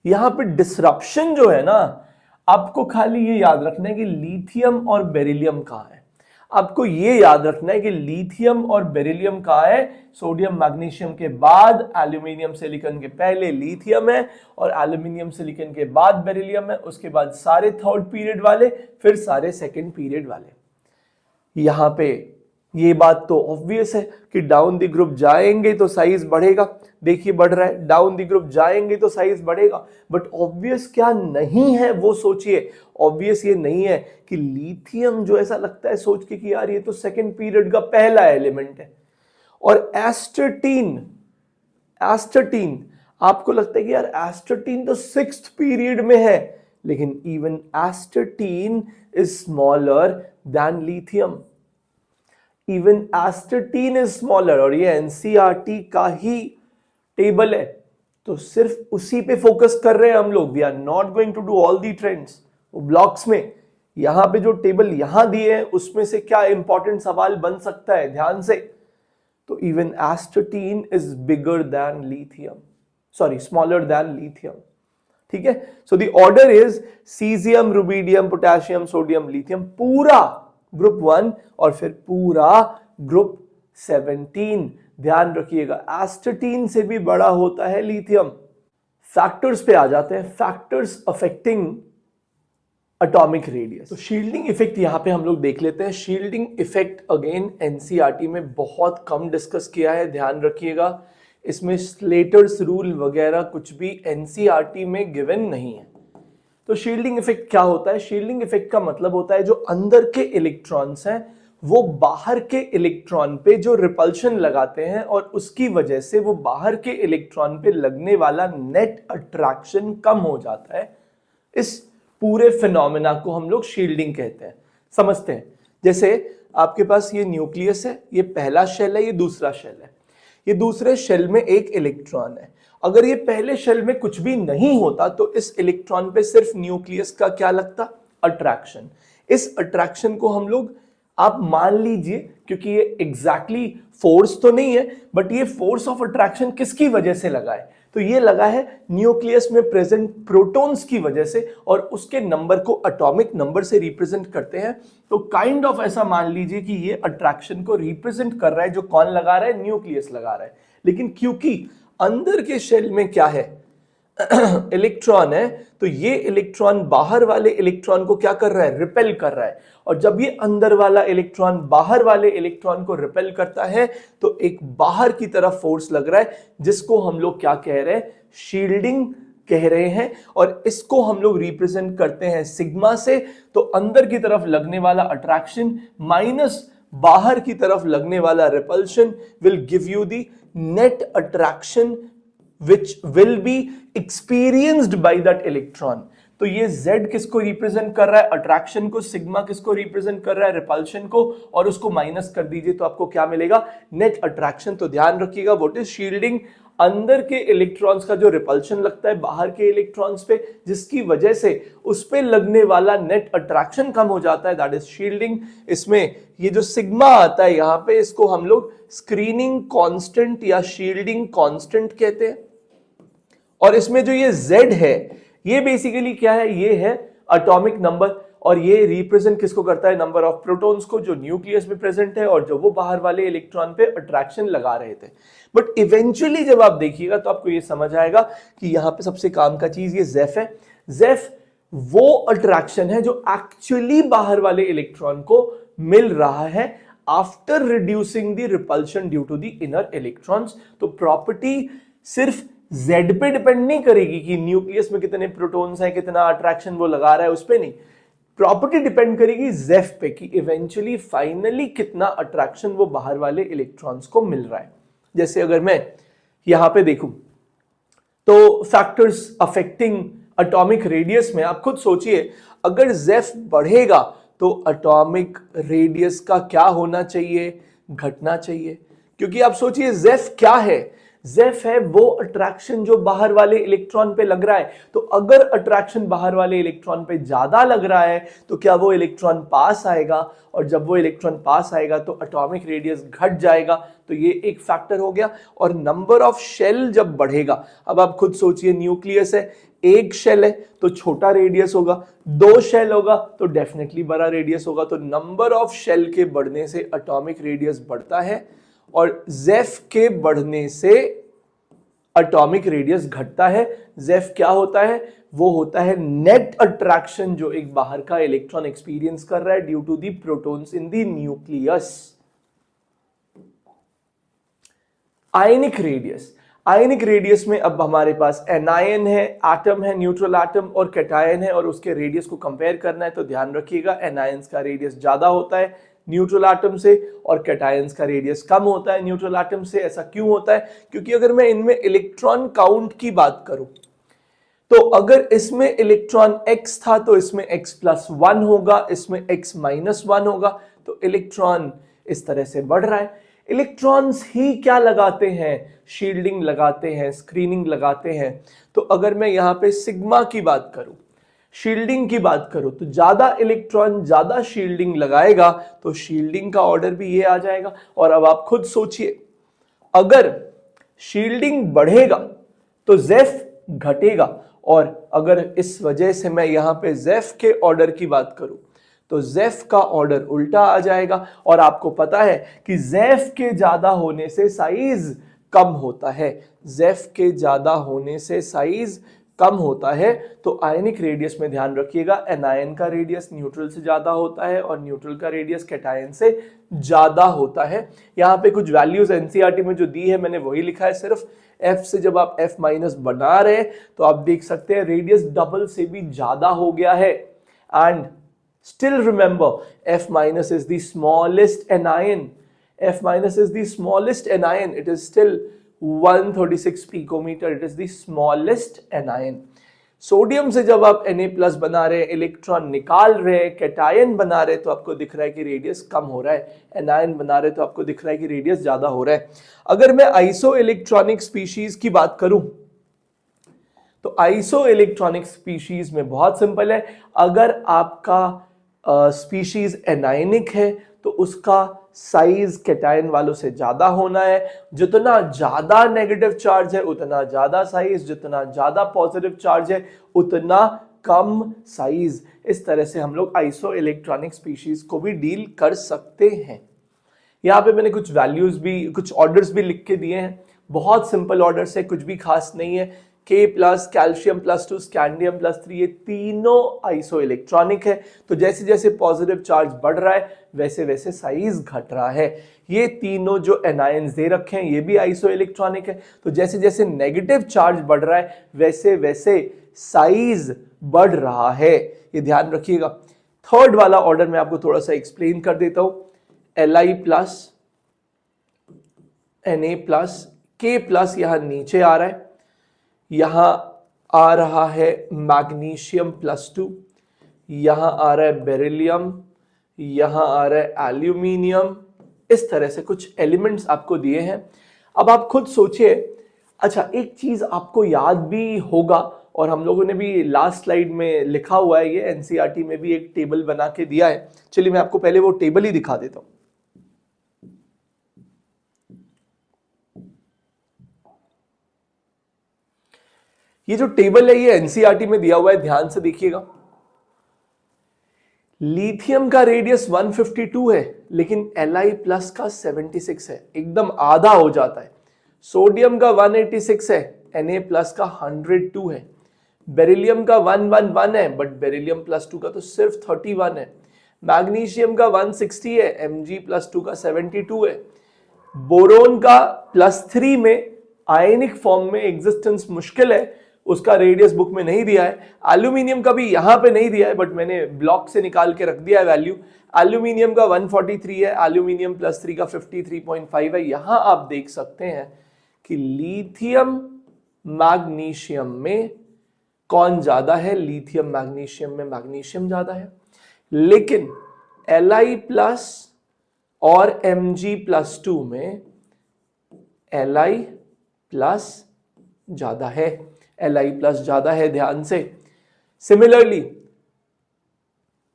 यहां पे डिसरप्शन जो है ना, आपको खाली ये याद रखना है कि लिथियम और बेरिलियम कहां है। आपको ये याद रखना है कि लिथियम और बेरिलियम कहां है, सोडियम मैग्नीशियम के बाद एल्यूमिनियम सिलिकॉन के पहले लिथियम है और एल्यूमिनियम सिलिकॉन के बाद बेरिलियम है, उसके बाद सारे थर्ड पीरियड वाले, फिर सारे सेकंड पीरियड वाले। यहां पे ये बात तो ऑब्वियस है कि डाउन द ग्रुप जाएंगे तो साइज बढ़ेगा, देखिए बढ़ रहा है, डाउन द ग्रुप जाएंगे तो साइज बढ़ेगा। बट ऑब्वियस क्या नहीं है वो सोचिए, ऑब्वियस ये नहीं है कि लिथियम जो ऐसा लगता है सोच के कि यार ये तो सेकंड पीरियड का पहला एलिमेंट है, और एस्टर्टीन, एस्टर्टीन आपको लगता है कि यार एस्टर्टीन तो सिक्स्थ पीरियड में है, लेकिन even astatine is smaller than lithium, even astatine is smaller, और ये एनसीईआरटी का ही टेबल है, तो सिर्फ उसी पे फोकस कर रहे हैं हम लोग। We are not going to do all the trends. वो ब्लॉक्स में यहां पे जो टेबल यहां दिए हैं उसमें से क्या इंपॉर्टेंट सवाल बन सकता है ध्यान से, तो even astatine is bigger than lithium, sorry smaller than lithium, ठीक है। So the order is caesium, rubidium, potassium, sodium, lithium, पूरा ग्रुप 1 और फिर पूरा ग्रुप 17। ध्यान रखिएगा एस्टर्टीन से भी बड़ा होता है लिथियम। फैक्टर्स पे आ जाते हैं, फैक्टर्स अफेक्टिंग एटॉमिक रेडियस। तो शील्डिंग इफेक्ट यहां पे हम लोग देख लेते हैं। शील्डिंग इफेक्ट अगेन एनसीईआरटी में बहुत कम डिस्कस किया है, ध्यान रखिएगा इसमें स्लेटर्स रूल वगैरह कुछ भी एनसीईआरटी में गिवन नहीं है। तो शील्डिंग इफेक्ट क्या होता है, शील्डिंग इफेक्ट का मतलब होता है जो अंदर के इलेक्ट्रॉन्स हैं वो बाहर के इलेक्ट्रॉन पे जो रिपल्शन लगाते हैं और उसकी वजह से वो बाहर के इलेक्ट्रॉन पे लगने वाला नेट अट्रैक्शन कम हो जाता है। इस पूरे फिनोमेना को हम लोग शील्डिंग कहते हैं। समझते हैं, जैसे आपके पास ये न्यूक्लियस है, ये पहला शेल है, ये दूसरा शेल है, ये दूसरे शेल में एक इलेक्ट्रॉन है। अगर ये पहले शेल में कुछ भी नहीं होता तो इस इलेक्ट्रॉन पे सिर्फ न्यूक्लियस का क्या लगता, अट्रैक्शन। इस अट्रैक्शन को हम लोग आप मान लीजिए, क्योंकि ये एग्जैक्टली फोर्स तो नहीं है बट ये फोर्स ऑफ अट्रैक्शन किसकी वजह से लगा है, तो ये लगा है न्यूक्लियस में प्रेजेंट प्रोटॉन्स की वजह से, और उसके नंबर को एटॉमिक नंबर से रिप्रेजेंट करते हैं। तो काइंड ऑफ ऐसा मान लीजिए कि ये अट्रैक्शन को रिप्रेजेंट कर रहा है, जो कौन लगा रहा है, न्यूक्लियस लगा रहा है। लेकिन क्योंकि अंदर के शेल में क्या है, इलेक्ट्रॉन है, तो ये इलेक्ट्रॉन बाहर वाले इलेक्ट्रॉन को क्या कर रहा है, रिपेल कर रहा है। और जब ये अंदर वाला इलेक्ट्रॉन बाहर वाले इलेक्ट्रॉन को रिपेल करता है तो एक बाहर की तरफ फोर्स लग रहा है, जिसको हम लोग क्या कह रहे हैं, शील्डिंग कह रहे हैं। और इसको हम लोग रिप्रेजेंट करते हैं सिग्मा से। तो अंदर की तरफ लगने वाला अट्रैक्शन माइनस बाहर की तरफ लगने वाला repulsion will give you the net attraction which will be experienced by that electron। तो ये Z किसको रिप्रेजेंट कर रहा है, अट्रैक्शन को, सिग्मा किसको रिप्रेजेंट कर रहा है, रिपल्शन को, और उसको माइनस कर दीजिए तो आपको क्या मिलेगा, नेट अट्रैक्शन। तो ध्यान रखिएगा व्हाट इज शील्डिंग, अंदर के इलेक्ट्रॉन्स का जो रिपल्शन लगता है बाहर के इलेक्ट्रॉन्स पे, जिसकी वजह से उस पे लगने वाला नेट अट्रैक्शन कम हो जाता है, दैट इज शील्डिंग। इसमें ये जो सिग्मा आता है यहां पे, इसको हम लोग स्क्रीनिंग कांस्टेंट या शील्डिंग कांस्टेंट कहते हैं। और इसमें जो ये Z है, ये बेसिकली क्या है, ये है एटॉमिक नंबर, और ये रिप्रेजेंट किसको करता है, नंबर ऑफ प्रोटॉन्स को, जो न्यूक्लियस में प्रेजेंट है और जो वो बाहर वाले इलेक्ट्रॉन पे अट्रैक्शन लगा रहे थे। बट इवेंचुअली जब आप देखिएगा तो आपको ये समझ आएगा कि यहां पे सबसे काम का चीज ये जेफ है। जेफ वो अट्रैक्शन है जो एक्चुअली बाहर वाले इलेक्ट्रॉन को मिल रहा है after reducing the repulsion due to the inner electrons. तो प्रॉपर्टी सिर्फ Z पे डिपेंड नहीं करेगी कि न्यूक्लियस में कितने प्रोटॉन्स हैं, कितना अट्रैक्शन वो लगा रहा है, उस पे नहीं। प्रॉपर्टी डिपेंड करेगी जेफ पे कि इवेंचुअली फाइनली कितना अट्रैक्शन वो बाहर वाले इलेक्ट्रॉन्स को मिल रहा है। जैसे अगर मैं यहां पे देखूं तो फैक्टर्स अफेक्टिंग एटॉमिक रेडियस में आप खुद सोचिए, अगर जेफ बढ़ेगा तो एटॉमिक रेडियस का क्या होना चाहिए, घटना चाहिए। क्योंकि आप सोचिए जेफ क्या है, जेफ है वो अट्रैक्शन जो बाहर वाले इलेक्ट्रॉन पे लग रहा है। तो अगर अट्रैक्शन बाहर वाले इलेक्ट्रॉन पे ज्यादा लग रहा है तो क्या वो इलेक्ट्रॉन पास आएगा, और जब वो इलेक्ट्रॉन पास आएगा तो एटॉमिक रेडियस घट जाएगा। तो ये एक फैक्टर हो गया। और नंबर ऑफ शेल जब बढ़ेगा, अब आप खुद सोचिए न्यूक्लियस है, एक शेल है तो छोटा रेडियस होगा, दो शेल होगा तो डेफिनेटली बड़ा रेडियस होगा। तो नंबर ऑफ शेल के बढ़ने से एटॉमिक रेडियस बढ़ता है और जेफ के बढ़ने से एटॉमिक रेडियस घटता है। जेफ क्या होता है, वो होता है नेट अट्रैक्शन जो एक बाहर का इलेक्ट्रॉन एक्सपीरियंस कर रहा है due to the protons in the nucleus. Ionic radius, ionic radius में अब हमारे पास एनायन है, एटम है, न्यूट्रल एटम और कैटायन है, और उसके रेडियस को कंपेयर करना है। तो ध्यान रखिएगा एनायंस का रेडियस ज्यादा होता है न्यूट्रल एटम से और कैटायंस का रेडियस कम होता है न्यूट्रल एटम से। ऐसा क्यों होता है, क्योंकि अगर मैं इनमें इलेक्ट्रॉन काउंट की बात करूं तो अगर इसमें इलेक्ट्रॉन x था तो इसमें x+1 होगा, इसमें x-1 होगा। तो इलेक्ट्रॉन इस तरह से बढ़ रहा है। इलेक्ट्रॉन्स ही क्या लगाते हैं, शील्डिंग लगाते हैं, स्क्रीनिंग लगाते हैं। तो अगर मैं यहां पे सिग्मा की बात करूं, शील्डिंग की बात करूं, तो ज्यादा इलेक्ट्रॉन ज्यादा शील्डिंग लगाएगा तो शील्डिंग का ऑर्डर भी ये आ जाएगा। और अब आप खुद सोचिए, अगर शील्डिंग बढ़ेगा तो जेफ घटेगा, और अगर इस वजह से मैं यहां पे जेफ के ऑर्डर की बात करूं तो जेफ का ऑर्डर उल्टा आ जाएगा। और आपको पता है कि जेफ के ज्यादा होने से साइज कम होता है, जेफ के ज्यादा होने से साइज कम होता है। तो आयनिक रेडियस में ध्यान रखिएगा एनायन का रेडियस न्यूट्रल से ज्यादा होता है और न्यूट्रल का रेडियस कैटायन से ज्यादा होता है। यहाँ पे कुछ वैल्यूज एनसीईआरटी में जो दी है मैंने वही लिखा है सिर्फ। F से जब आप F- बना रहे हैं तो आप देख सकते हैं रेडियस डबल से भी ज्यादा हो गया है। And still remember F- is the smallest anion. F- is the smallest anion. It is still 136 picometer. It is the smallest anion. Sodium से जब आप Na+ बना रहे हैं, इलेक्ट्रॉन निकाल रहे हैं, कैटायन बना रहे हैं, तो आपको दिख रहा है कि रेडियस कम हो रहा है। एनायन बना रहे हैं तो आपको दिख रहा है कि रेडियस ज्यादा हो रहा है। अगर मैं आइसो इलेक्ट्रॉनिक स्पीशीज की बात करूं तो आइसो इलेक्ट्रॉनिक स्पीशीज में बहुत सिंपल है। अगर आपका स्पीशीज एनायनिक है तो उसका साइज कैटायन वालों से ज्यादा होना है। जितना ज्यादा नेगेटिव चार्ज है उतना ज्यादा साइज, जितना ज्यादा पॉजिटिव चार्ज है उतना कम साइज। इस तरह से हम लोग आइसो इलेक्ट्रॉनिक स्पीशीज को भी डील कर सकते हैं। यहाँ पे मैंने कुछ वैल्यूज भी, कुछ ऑर्डर्स भी लिख के दिए हैं। बहुत सिंपल ऑर्डर्स है, कुछ भी खास नहीं है। K+, कैल्शियम+2, स्कैंडियम+3 ये तीनों आइसो इलेक्ट्रॉनिक है। तो जैसे जैसे पॉजिटिव चार्ज बढ़ रहा है वैसे वैसे साइज घट रहा है। ये तीनों जो एनायंस दे रखे हैं ये भी आइसो इलेक्ट्रॉनिक है। तो जैसे जैसे नेगेटिव चार्ज बढ़ रहा है वैसे वैसे साइज बढ़ रहा है, ये ध्यान रखिएगा। थर्ड वाला ऑर्डर मैं आपको थोड़ा सा एक्सप्लेन कर देता हूं। Li+, Na+, K+ यहां नीचे आ रहा है, यहां आ रहा है मैग्नीशियम+2, यहां आ रहा है बेरिलियम, यहां आ रहा है एल्यूमिनियम। इस तरह से कुछ एलिमेंट्स आपको दिए हैं। अब आप खुद सोचिए। अच्छा, एक चीज आपको याद भी होगा और हम लोगों ने भी लास्ट स्लाइड में लिखा हुआ है, ये एनसीईआरटी में भी एक टेबल बना के दिया है। चलिए मैं आपको पहले वो टेबल ही दिखा देता हूं। ये जो टेबल है ये एनसीईआरटी में दिया हुआ है, ध्यान से देखिएगा। लिथियम का रेडियस 152 है लेकिन Li+ का 76 है, एकदम आधा हो जाता है। सोडियम का 186 है, Na+ का 102 है। बेरिलियम का 111 है बट बेरिलियम+2 का तो सिर्फ 31 है। मैग्नीशियम का 160 है, Mg+2 का 72 है। बोरोन का +3 में आयनिक फॉर्म में एग्जिस्टेंस मुश्किल है उसका रेडियस बुक में नहीं दिया है। एल्यूमिनियम का भी यहां पे नहीं दिया है, बट मैंने ब्लॉक से निकाल के रख दिया है वैल्यू। एल्यूमिनियम का 143 है, एल्यूमिनियम +3 का 53.5 है। यहां आप देख सकते हैं कि लिथियम मैग्नीशियम में कौन ज्यादा है, लिथियम मैग्नीशियम में मैग्नीशियम ज्यादा है, लेकिन Li+ और Mg+2 में Li+ ज्यादा है, Li+ ज्यादा है, ध्यान से।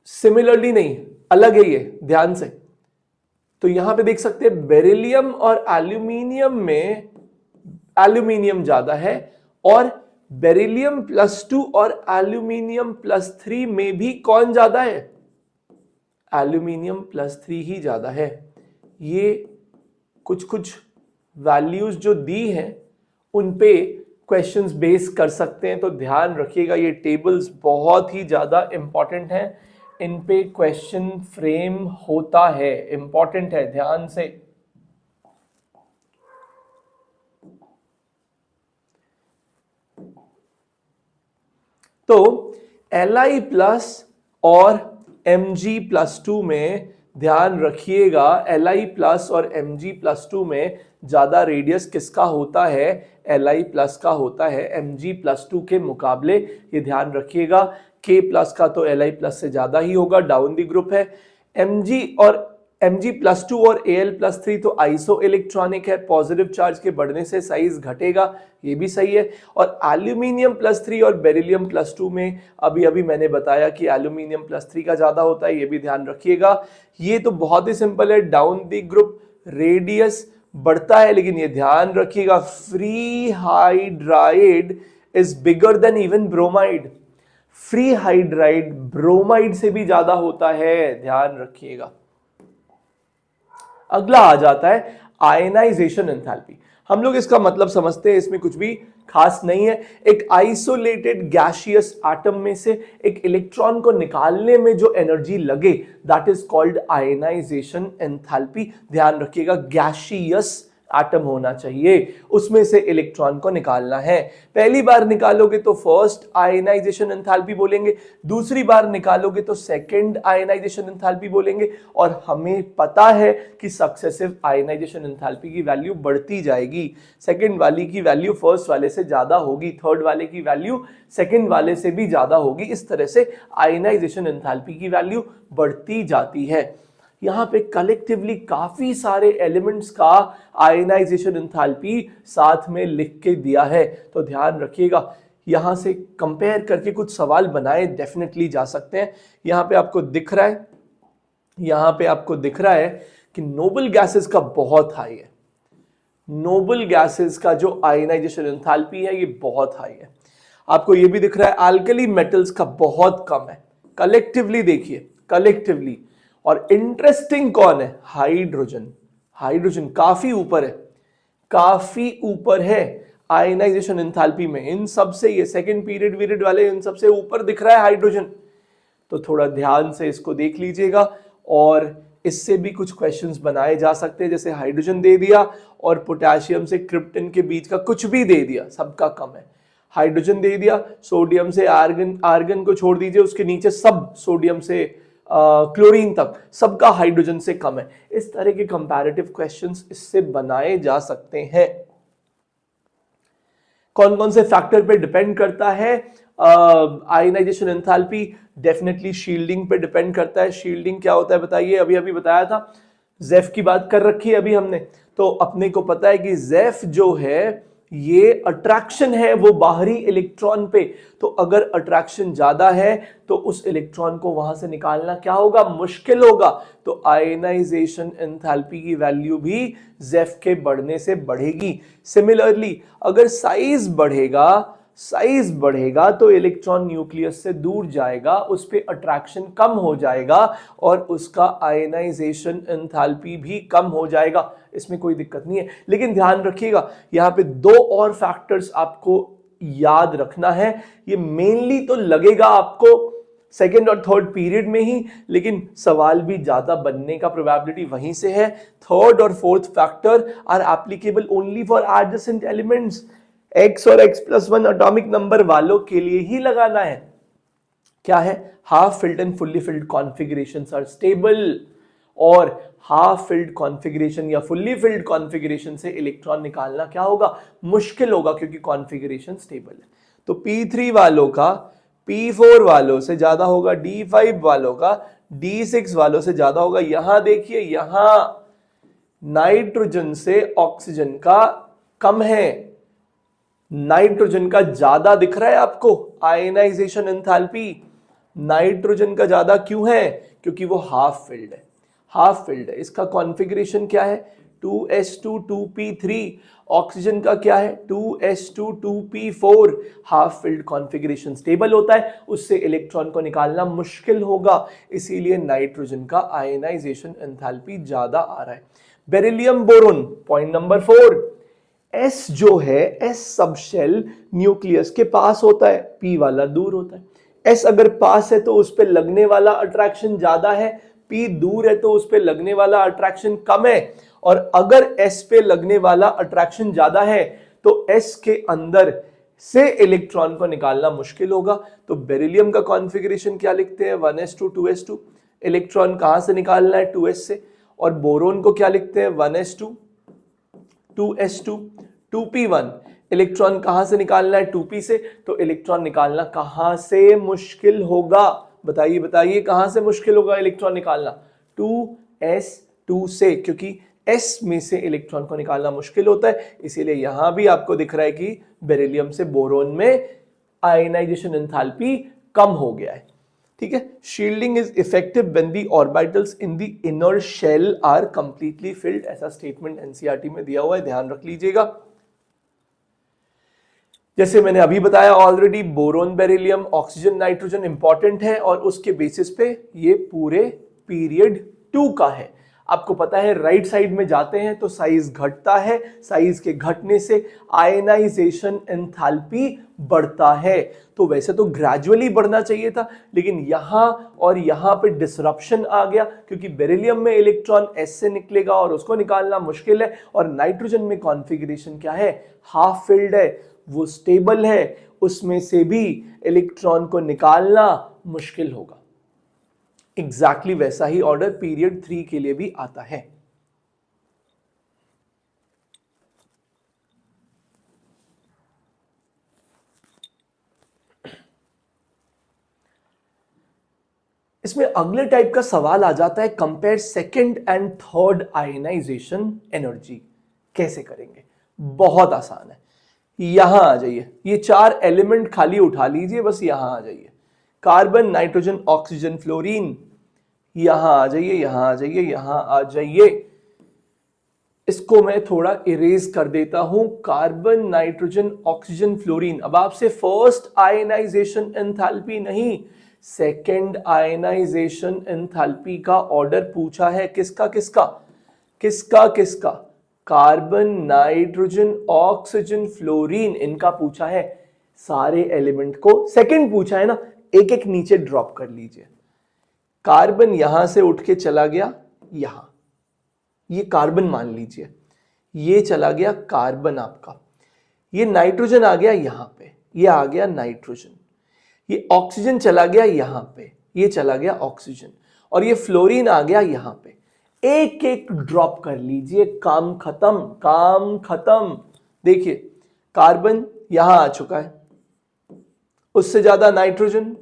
सिमिलरली नहीं, अलग है ये, ध्यान से। तो यहां पे देख सकते हैं बेरिलियम और एल्यूमिनियम में एल्यूमिनियम ज्यादा है, और बेरिलियम +2 और एल्यूमिनियम +3 में भी कौन ज्यादा है, एल्यूमिनियम +3 ही ज्यादा है। ये कुछ वैल्यूज जो दी हैं उन पे क्वेश्चंस बेस कर सकते हैं, तो ध्यान रखिएगा। ये टेबल्स बहुत ही ज्यादा इंपॉर्टेंट हैं, इन पे क्वेश्चन फ्रेम होता है, इंपॉर्टेंट है, ध्यान से। तो Li+ और Mg+2 में ध्यान रखिएगा, Li+ और Mg+2 में ज्यादा रेडियस किसका होता है, Li+ का होता है Mg+2 के मुकाबले। ये ध्यान रखिएगा। K+ का तो Li+ से ज्यादा ही होगा, डाउन दी ग्रुप है। Mg+2 और Al+3 तो आइसो इलेक्ट्रॉनिक है, पॉजिटिव चार्ज के बढ़ने से साइज घटेगा, ये भी सही है। और एल्यूमिनियम +3 और बेरिलियम +2 में अभी मैंने बताया कि एल्यूमिनियम +3 का ज्यादा होता है, ये भी ध्यान रखिएगा। ये तो बहुत ही सिंपल है, डाउन दी ग्रुप रेडियस बढ़ता है, लेकिन ये ध्यान रखिएगा free hydride is bigger then even bromide. Free hydride bromide से भी ज्यादा होता है, ध्यान रखिएगा। अगला आ जाता है आयनाइजेशन एंथैल्पी। हम लोग इसका मतलब समझते हैं, इसमें कुछ भी खास नहीं है। एक आइसोलेटेड गैसियस एटम में से एक इलेक्ट्रॉन को निकालने में जो एनर्जी लगे, that is called ionization enthalpy. ध्यान रखिएगा, गैसियस एटम होना चाहिए, उसमें से इलेक्ट्रॉन को निकालना है। पहली बार निकालोगे तो फर्स्ट आयनाइजेशन एंथैल्पी बोलेंगे, दूसरी बार निकालोगे तो सेकंड आयनाइजेशन एंथैल्पी बोलेंगे। और हमें पता है कि सक्सेसिव आयनाइजेशन एंथैल्पी की वैल्यू बढ़ती जाएगी। सेकंड वाली की वैल्यू फर्स्ट वाले से ज्यादा होगी, थर्ड वाले की वैल्यू सेकंड वाले से भी ज्यादा होगी। इस तरह से आयनाइजेशन एंथैल्पी की वैल्यू बढ़ती जाती है। यहां पे कलेक्टिवली काफी सारे एलिमेंट्स का आयनाइजेशन एंथैल्पी साथ में लिख के दिया है, तो ध्यान रखिएगा। यहां से कंपेयर करके कुछ सवाल बनाए डेफिनेटली जा सकते हैं। यहां पे आपको दिख रहा है कि नोबल गैसेस का बहुत हाई है। नोबल गैसेस का जो आयनाइजेशन एंथैल्पी है ये बहुत हाई है। आपको ये भी दिख रहा है अल्कली मेटल्स का बहुत कम है। कलेक्टिवली देखिए, कलेक्टिवली। और इंटरेस्टिंग कौन है, हाइड्रोजन। हाइड्रोजन काफी ऊपर है आयनाइजेशन एंथैल्पी में। इन सब से, ये सेकंड पीरियड वाले, इन सब से ऊपर दिख रहा है हाइड्रोजन। तो थोड़ा ध्यान से इसको देख लीजिएगा, और इससे भी कुछ क्वेश्चंस बनाए जा सकते हैं। जैसे हाइड्रोजन दे दिया और पोटेशियम से क्रिप्टन के बीच का कुछ भी दे दिया, सबका कम है। हाइड्रोजन दे दिया, सोडियम से आर्गन को छोड़ दीजिए, उसके नीचे सब सोडियम से क्लोरीन तक सबका हाइड्रोजन से कम है। इस तरह के कंपैरेटिव क्वेश्चंस इससे बनाए जा सकते हैं। कौन कौन से फैक्टर पे डिपेंड करता है आयनाइजेशन एंथैल्पी? डेफिनेटली शील्डिंग पे डिपेंड करता है। शील्डिंग क्या होता है बताइए? अभी बताया था, जेफ की बात कर रखी है अभी हमने। तो अपने को पता है कि जेफ जो है ये अट्रैक्शन है वो बाहरी इलेक्ट्रॉन पे। तो अगर अट्रैक्शन ज्यादा है तो उस इलेक्ट्रॉन को वहां से निकालना क्या होगा, मुश्किल होगा। तो आयनाइजेशन एंथैल्पी की वैल्यू भी जेफ के बढ़ने से बढ़ेगी। सिमिलरली अगर साइज बढ़ेगा तो इलेक्ट्रॉन न्यूक्लियस से दूर जाएगा, उस पे अट्रैक्शन कम हो जाएगा और उसका आयनाइजेशन एंथैल्पी भी कम हो जाएगा। इसमें कोई दिक्कत नहीं है। लेकिन ध्यान रखिएगा, यहां पे दो और फैक्टर्स आपको याद रखना है। ये मेनली तो लगेगा आपको सेकेंड और थर्ड पीरियड में ही, लेकिन सवाल भी ज्यादा बनने का प्रोबेबिलिटी वहीं से है। थर्ड और fourth factor are applicable only for adjacent elements. x और x+1 एटॉमिक नंबर वालों के लिए ही लगाना है। क्या है? Half filled and fully filled configurations are stable, और हाफ फिल्ड कॉन्फ़िगरेशन या फुल्ली फिल्ड कॉन्फ़िगरेशन से इलेक्ट्रॉन निकालना क्या होगा? मुश्किल होगा, क्योंकि कॉन्फ़िगरेशन स्टेबल है। तो P3 वालों का P4 वालों से ज्यादा होगा, D5 वालों का D6 वालों से ज्यादा होगा। यहां देखिए, यहां नाइट्रोजन से ऑक्सीजन का कम है, नाइट्रोजन का ज्यादा दिख रहा है आपको आयनाइजेशन एंथैल्पी। नाइट्रोजन का ज्यादा क्यों है? क्योंकि वो हाफ फिल्ड है, हाफ फिल्ड है। इसका कॉन्फ़िगरेशन क्या है? 2s2 2p3। ऑक्सीजन का क्या है? 2s2 2p4। Half filled configuration stable होता है, उससे इलेक्ट्रॉन को निकालना मुश्किल होगा, इसीलिए नाइट्रोजन का आयनाइजेशन एंथैल्पी ज्यादा आ रहा है। Beryllium boron, point number 4, S जो है, एस सब शेल न्यूक्लियस के पास होता है, पी वाला दूर होता है। एस अगर पास है तो उस पर लगने वाला अट्रैक्शन ज्यादा है, पी दूर है तो उस पर लगने वाला अट्रैक्शन कम है। और अगर एस पे लगने वाला अट्रैक्शन ज्यादा है तो एस के अंदर से इलेक्ट्रॉन को निकालना मुश्किल होगा। तो बेरिलियम का कॉन्फ़िगरेशन क्या लिखते हैं? 1s2 2s2। इलेक्ट्रॉन कहां से निकालना है? 2s से। और बोरोन को क्या लिखते हैं? 1s2 2s2 2p1। इलेक्ट्रॉन कहां से निकालना है? 2p से। तो इलेक्ट्रॉन निकालना कहां से मुश्किल होगा? बताइए बताइए, कहां से मुश्किल होगा इलेक्ट्रॉन निकालना? 2s2 से, क्योंकि s में से इलेक्ट्रॉन को निकालना मुश्किल होता है। इसीलिए यहां भी आपको दिख रहा है कि बेरिलियम से बोरोन में आयनाइजेशन एंथैल्पी कम हो गया है। ठीक है। Shielding is effective when the orbitals in the inner shell are completely filled, ऐसा स्टेटमेंट एनसीईआरटी में दिया हुआ है, ध्यान रख लीजिएगा। जैसे मैंने अभी बताया already, boron beryllium oxygen nitrogen important है, और उसके बेसिस पे ये पूरे पीरियड 2 का है। आपको पता है राइट साइड में जाते हैं तो साइज घटता है, साइज के घटने से आयनाइजेशन एंथैल्पी बढ़ता है। तो वैसे तो ग्रेजुअली बढ़ना चाहिए था, लेकिन यहां और यहां पे डिसरप्शन आ गया, क्योंकि बेरिलियम में इलेक्ट्रॉन एस से निकलेगा और उसको निकालना मुश्किल है, और नाइट्रोजन में कॉन्फ़िगरेशन क्या है? हाफ फिल्ड है, वो स्टेबल है, उसमें से भी इलेक्ट्रॉन को निकालना मुश्किल होगा। एग्जैक्टली वैसा ही ऑर्डर पीरियड 3 के लिए भी आता है। इसमें अगले टाइप का सवाल आ जाता है, compare second and third ionization energy. कैसे करेंगे? बहुत आसान है। यहां आ जाइए, ये 4 एलिमेंट खाली उठा लीजिए, बस यहां आ जाइए। Carbon, nitrogen, oxygen, fluorine. यहां आ जाइए, यहां आ जाइए, यहां आ जाइए। इसको मैं थोड़ा इरेज कर देता हूं। Carbon, nitrogen, oxygen, fluorine. अब आपसे फर्स्ट आयनाइजेशन एंथैल्पी नहीं, सेकंड आयनाइजेशन एंथैल्पी का ऑर्डर पूछा है। किसका किसका किसका किसका? कार्बन, नाइट्रोजन, ऑक्सीजन, फ्लोरीन, इनका पूछा है। सारे एलिमेंट को सेकंड पूछा है ना, एक एक नीचे ड्रॉप कर लीजिए। कार्बन यहां से उठ के चला गया यहां, ये कार्बन मान लीजिए, ये चला गया कार्बन आपका। ये नाइट्रोजन आ गया यहां पे, ये आ गया नाइट्रोजन। ये ऑक्सीजन चला गया यहां पे, ये चला गया ऑक्सीजन। और ये फ्लोरीन आ गया यहां पे। एक एक ड्रॉप कर लीजिए, काम खत्म, काम खत्म। देखिए, कार्बन यहां आ चुका है, उससे ज्यादा नाइट्रोजन,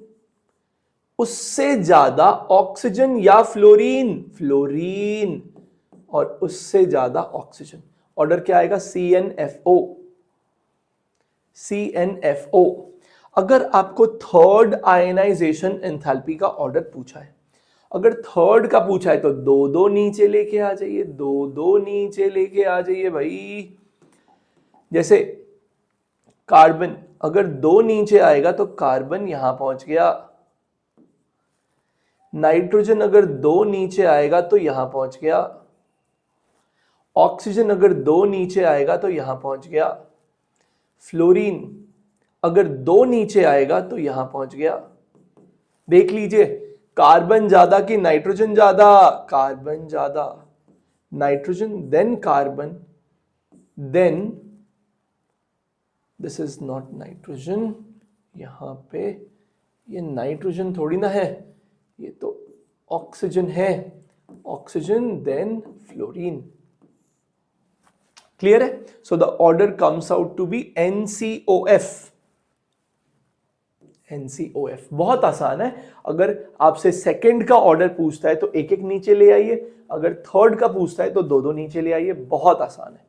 उससे ज्यादा ऑक्सीजन या फ्लोरीन, फ्लोरीन, और उससे ज्यादा ऑक्सीजन। ऑर्डर क्या आएगा? CnFO, CnFO। अगर आपको थर्ड आयनाइजेशन एंथैल्पी का ऑर्डर पूछा है, अगर थर्ड का पूछा है, तो दो दो नीचे लेके आ जाइए, दो दो नीचे लेके आ जाइए भाई। जैसे कार्बन अगर 2 नीचे आएगा तो कार्बन यहां पहुंच गया, नाइट्रोजन अगर 2 नीचे आएगा तो यहां पहुंच गया, ऑक्सीजन अगर 2 नीचे आएगा तो यहां पहुंच गया, फ्लोरीन अगर 2 नीचे आएगा तो यहां पहुंच गया। देख लीजिए, कार्बन ज्यादा कि नाइट्रोजन ज्यादा? कार्बन ज्यादा। Nitrogen then carbon then this is not nitrogen, यहाँ पे ये नाइट्रोजन थोड़ी ना है, ये तो ऑक्सीजन है, ऑक्सीजन देन फ्लोरीन। क्लियर है? So the order comes out to be NCOF। NCOF बहुत आसान है। अगर आपसे सेकंड का ऑर्डर पूछता है तो एक एक नीचे ले आइए, अगर थर्ड का पूछता है तो दो दो नीचे ले आइए, बहुत आसान है।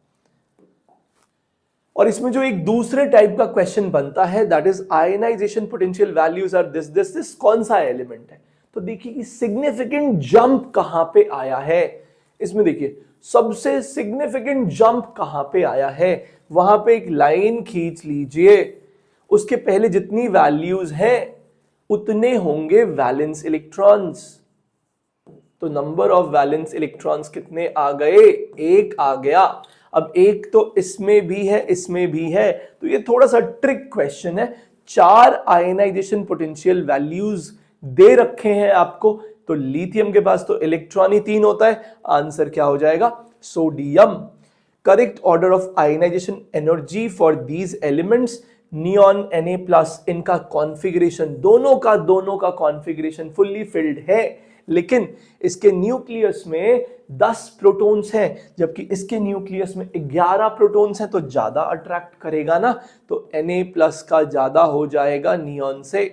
और इसमें जो एक दूसरे टाइप का क्वेश्चन बनता है that is ionization potential values are this this this, कौन सा एलिमेंट है? तो देखिए कि सिग्निफिकेंट जंप कहां पे आया है। इसमें देखिए सबसे सिग्निफिकेंट जंप कहां पे आया है, वहां पे एक लाइन खींच लीजिए, उसके पहले जितनी वैल्यूज हैं उतने होंगे वैलेंस इलेक्ट्रॉन्स। तो नंबर ऑफ वैलेंस इलेक्ट्रॉन्स कितने आ गए? एक आ गया। अब एक तो इसमें भी है, इसमें भी है, तो ये थोड़ा सा ट्रिक क्वेश्चन है। 4 आयनाइजेशन पोटेंशियल वैल्यूज दे रखे हैं आपको, तो लिथियम के पास तो इलेक्ट्रॉन ही 3 होता है, आंसर क्या हो जाएगा? Sodium. Correct order of ionization energy for these elements neon Na+, इनका कॉन्फ़िगरेशन दोनों का कॉन्फ़िगरेशन फुल्ली फिल्ड है, लेकिन इसके न्यूक्लियस में 10 प्रोटॉन्स हैं, जबकि इसके न्यूक्लियस में 11 प्रोटॉन्स हैं, तो ज्यादा अट्रैक्ट करेगा ना, तो Na+ का ज्यादा हो जाएगा नियॉन से।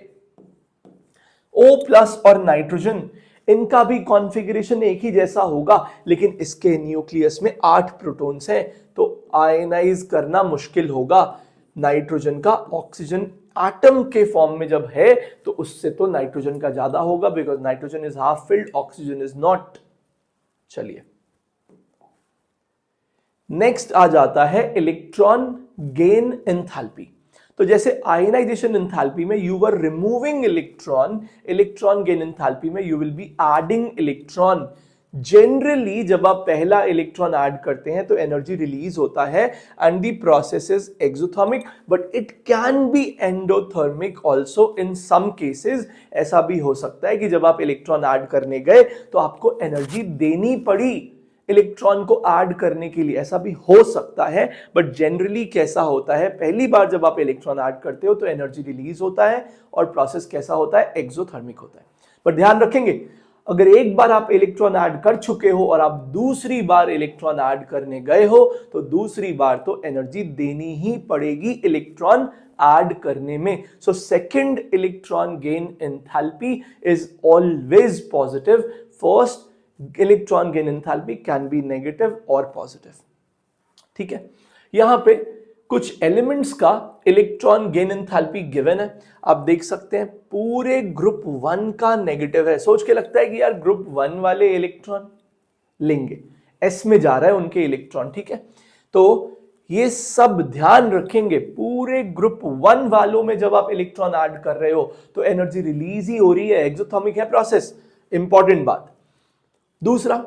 O+ और नाइट्रोजन, इनका भी कॉन्फ़िगरेशन एक ही जैसा होगा, लेकिन इसके न्यूक्लियस में 8 प्रोटॉन्स हैं, तो आयनाइज करना मुश्किल होगा। नाइट्रोजन का ऑक्सीजन एटम के फॉर्म में जब है तो उससे तो नाइट्रोजन का ज्यादा होगा, because nitrogen is half filled, oxygen is not. चलिए नेक्स्ट आ जाता है इलेक्ट्रॉन गेन एंथैल्पी। तो जैसे आयनाइजेशन एंथैल्पी में you were removing electron, electron gain enthalpy में you will be adding electron. Generally जब आप पहला इलेक्ट्रॉन ऐड करते हैं तो एनर्जी रिलीज होता है and the process is exothermic, but it can be endothermic also in some cases. ऐसा भी हो सकता है कि जब आप इलेक्ट्रॉन ऐड करने गए तो आपको एनर्जी देनी पड़ी इलेक्ट्रॉन को ऐड करने के लिए, ऐसा भी हो सकता है। बट जनरली कैसा होता है, पहली बार जब आप इलेक्ट्रॉन ऐड करते हो तो एनर्जी रिलीज होता है और प्रोसेस कैसा होता है? एक्सोथर्मिक होता है। पर ध्यान रखेंगे, अगर एक बार आप इलेक्ट्रॉन ऐड कर चुके हो और आप दूसरी बार इलेक्ट्रॉन ऐड करने गए हो तो दूसरी बार तो एनर्जी देनी ही पड़ेगी इलेक्ट्रॉन ऐड करने में। So second electron gain enthalpy is always positive. First electron gain enthalpy can be negative और पॉजिटिव। ठीक है, यहां पे कुछ एलिमेंट्स का इलेक्ट्रॉन गेन एंथैल्पी गिवन है, आप देख सकते हैं पूरे ग्रुप 1 का नेगेटिव है। सोच के लगता है कि यार ग्रुप 1 वाले इलेक्ट्रॉन लेंगे, एस में जा रहा है उनके इलेक्ट्रॉन। ठीक है, तो ये सब ध्यान रखेंगे, पूरे ग्रुप 1 वालों में जब आप इलेक्ट्रॉन ऐड कर रहे हो तो एनर्जी रिलीज ही हो रही है, एक्सोथर्मिक है प्रोसेस। इंपॉर्टेंट बात। दूसरा,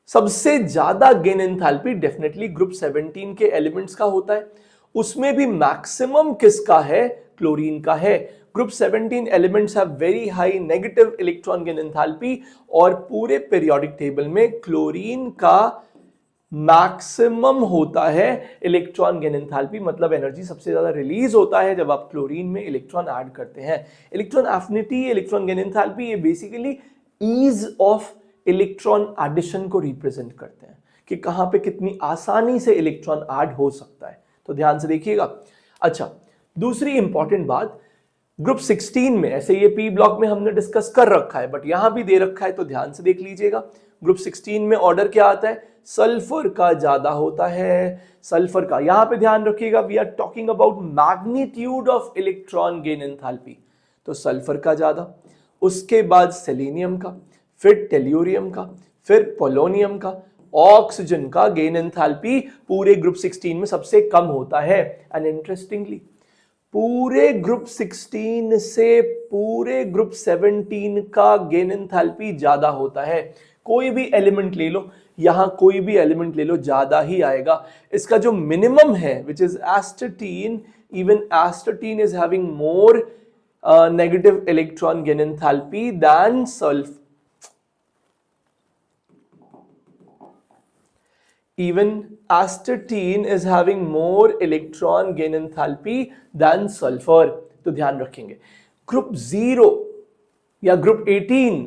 सबसे ज्यादा गेन एंथैल्पी डेफिनेटली ग्रुप 17 के एलिमेंट्स का होता है, उसमें भी मैक्सिमम किसका है? क्लोरीन का है। Group 17 elements have very high negative electron gain enthalpy और पूरे पीरियोडिक टेबल में क्लोरीन का मैक्सिमम होता है इलेक्ट्रॉन गेन एंथैल्पी, मतलब एनर्जी सबसे ज्यादा रिलीज होता है जब आप क्लोरीन में इलेक्ट्रॉन ऐड करते हैं। Electron affinity, electron gain enthalpy, ये basically ease of electron addition को रिप्रेजेंट करते हैं कि कहां पे कितनी आसानी से इलेक्ट्रॉन ऐड हो सकता है। तो ध्यान से देखिएगा। अच्छा, दूसरी इंपॉर्टेंट बात, ग्रुप 16 में, ऐसे ये पी ब्लॉक में हमने डिस्कस कर रखा है बट यहां भी दे रखा है तो ध्यान से देख लीजिएगा। ग्रुप 16 में ऑर्डर क्या आता है? सल्फर का ज्यादा होता है, सल्फर का। यहां पे ध्यान रखिएगा, we are talking about magnitude of electron gain enthalpy, तो सल्फर का ज्यादा, उसके बाद सेलेनियम का, फिर टेल्यूरियम का, फिर पोलोनियम का, ऑक्सीजन का गेन एंथैल्पी पूरे ग्रुप 16 में सबसे कम होता है। एंड इंटरेस्टिंगली पूरे ग्रुप 16 से पूरे ग्रुप 17 का गेन एंथैल्पी ज्यादा होता है। कोई भी एलिमेंट ले लो, यहां कोई भी एलिमेंट ले लो, ज्यादा ही आएगा। इसका जो मिनिमम है which is astatine, even astatine is having more negative electron gain enthalpy than sulfur. Even astatine is having more electron gain enthalpy than sulphur. तो ध्यान रखेंगे ग्रुप 0 या ग्रुप 18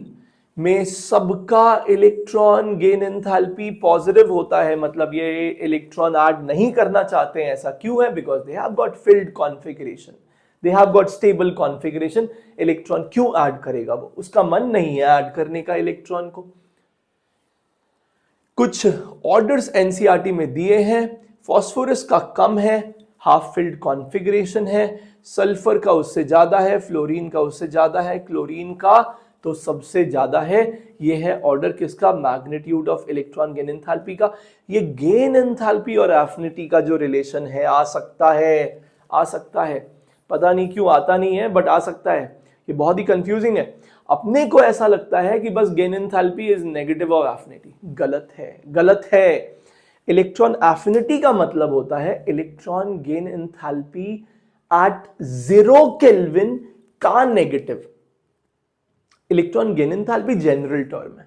में सबका इलेक्ट्रॉन गेन एंथैल्पी पॉजिटिव होता है, मतलब ये इलेक्ट्रॉन ऐड नहीं करना चाहते हैं। ऐसा क्यों है? Because they have got field configuration, they have got stable configuration. Electron क्यों ऐड करेगा? वो उसका मन नहीं है ऐड करने का इलेक्ट्रॉन को। कुछ ऑर्डर्स एनसीईआरटी में दिए हैं। फास्फोरस का कम है, हाफ फिल्ड कॉन्फ़िगरेशन है, सल्फर का उससे ज्यादा है, फ्लोरीन का उससे ज्यादा है, क्लोरीन का तो सबसे ज्यादा है। ये है ऑर्डर किसका? Magnitude of electron gain enthalpy का। ये गेन एंथैल्पी और एफिनिटी का जो रिलेशन है आ सकता है, पता नहीं क्यों आता नहीं है बट आ सकता है। ये बहुत ही कंफ्यूजिंग है। अपने को ऐसा लगता है कि बस gain enthalpy is negative of affinity. गलत है। इलेक्ट्रॉन एफिनिटी का मतलब होता है electron gain enthalpy at 0 kelvin का negative. Electron gain enthalpy general term है,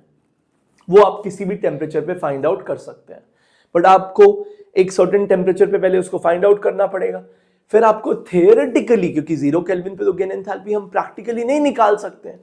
वो आप किसी भी टेम्परेचर पे फाइंड आउट कर सकते हैं, बट आपको एक सर्टेन टेम्परेचर पे पहले उसको फाइंड आउट करना पड़ेगा। फिर आपको थियोरेटिकली, क्योंकि 0 केल्विन पे तो गेन एंथैल्पी हम प्रैक्टिकली नहीं निकाल सकते हैं,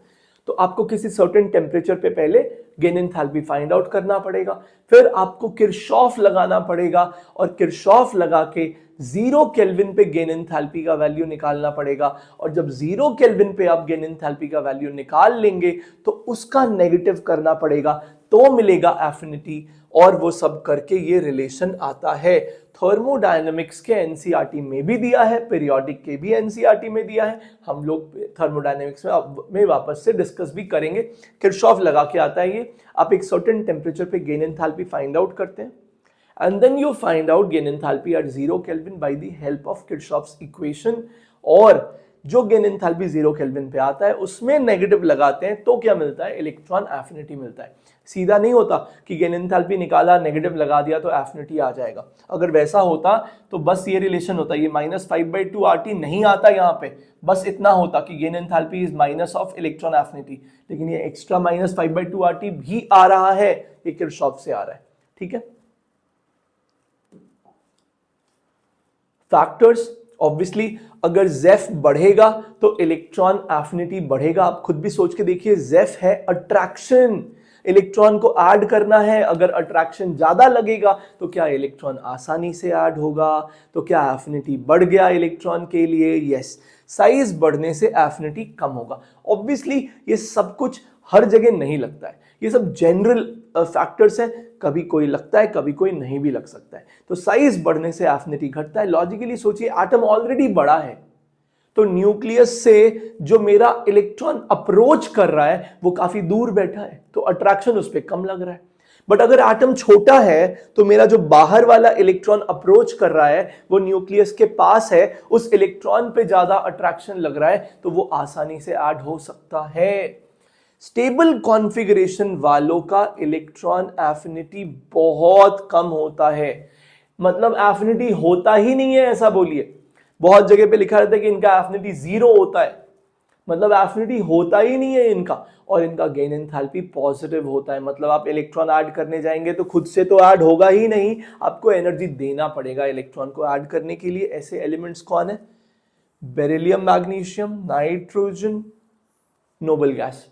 तो आपको किसी सर्टेन टेम्परेचर पे पहले गेन एंथैल्पी फाइंड आउट करना पड़ेगा। फिर आपको किरशॉफ लगाना पड़ेगा और किरशॉफ लगा के 0 केल्विन पे गेन एंथैल्पी का वैल्यू निकालना पड़ेगा। और जब 0 केल्विन पे आप गेन एंथैल्पी का वैल्यू निकाल लेंगे तो उसका नेगेटिव करना पड़ेगा, तो मिलेगा एफिनिटी। और वो सब करके ये रिलेशन आता है। थर्मोडायनेमिक्स के एनसीईआरटी में भी दिया है, पीरियोडिक के भी एनसीईआरटी में दिया है। हम लोग थर्मोडायनेमिक्स में वापस से डिस्कस भी करेंगे। किरशॉफ लगा के आता है ये। आप एक सर्टेन टेम्परेचर पे गेन एंथैल्पी फाइंड आउट करते हैं and then you find out gain enthalpy at 0 Kelvin by the help of Kirchhoff's equation। और जो गेन एंथैल्पी 0 केल्विन पे आता है उसमें नेगेटिव लगाते हैं तो क्या मिलता है? इलेक्ट्रॉन एफिनिटी मिलता है। सीधा नहीं होता कि गेन एंथैल्पी निकाला नेगेटिव लगा दिया तो एफिनिटी आ जाएगा। अगर वैसा होता तो बस ये रिलेशन होता, ये -5/2 RT नहीं आता यहाँ पे, बस इतना होता कि gain enthalpy is minus of electron affinity. लेकिन ये एक्स्ट्रा -5/2 RT भी आ रहा है, ये किरशॉफ से आ रहा है। ठीक है, फैक्टर्स ऑब्वियसली अगर जेफ बढ़ेगा तो इलेक्ट्रॉन एफिनिटी बढ़ेगा। आप खुद भी सोच के देखिए, जेफ है अट्रैक्शन, इलेक्ट्रॉन को ऐड करना है। अगर अट्रैक्शन ज्यादा लगेगा तो क्या इलेक्ट्रॉन आसानी से ऐड होगा? तो क्या एफिनिटी बढ़ गया इलेक्ट्रॉन के लिए? यस। साइज बढ़ने से एफिनिटी कम होगा। ऑब्वियसली ये सब कुछ हर जगह नहीं लगता है, ये सब जनरल फैक्टर्स हैं। कभी कोई लगता है, कभी कोई नहीं भी लग सकता है। तो साइज बढ़ने से एफिनिटी घटता है। लॉजिकली सोचिए, एटम ऑलरेडी बड़ा है तो न्यूक्लियस से जो मेरा इलेक्ट्रॉन अप्रोच कर रहा है वो काफी दूर बैठा है, तो अट्रैक्शन उस पर कम लग रहा है। बट अगर एटम छोटा है तो मेरा जो बाहर वाला इलेक्ट्रॉन अप्रोच कर रहा है वो न्यूक्लियस के पास है, उस इलेक्ट्रॉन पे ज्यादा अट्रैक्शन लग रहा है, तो वो आसानी से ऐड हो सकता है। स्टेबल कॉन्फ़िगरेशन वालों का इलेक्ट्रॉन एफिनिटी बहुत कम होता है, मतलब एफिनिटी होता ही नहीं है ऐसा बोलिए। बहुत जगह पे लिखा रहता है कि इनका एफिनिटी 0 होता है, मतलब एफिनिटी होता ही नहीं है इनका। और इनका गेन एंथैल्पी पॉजिटिव होता है, मतलब आप इलेक्ट्रॉन ऐड करने जाएंगे तो खुद से तो ऐड होगा ही नहीं, आपको एनर्जी देना पड़ेगा इलेक्ट्रॉन को ऐड करने के लिए। ऐसे एलिमेंट्स कौन है? Beryllium, magnesium, nitrogen, noble gas.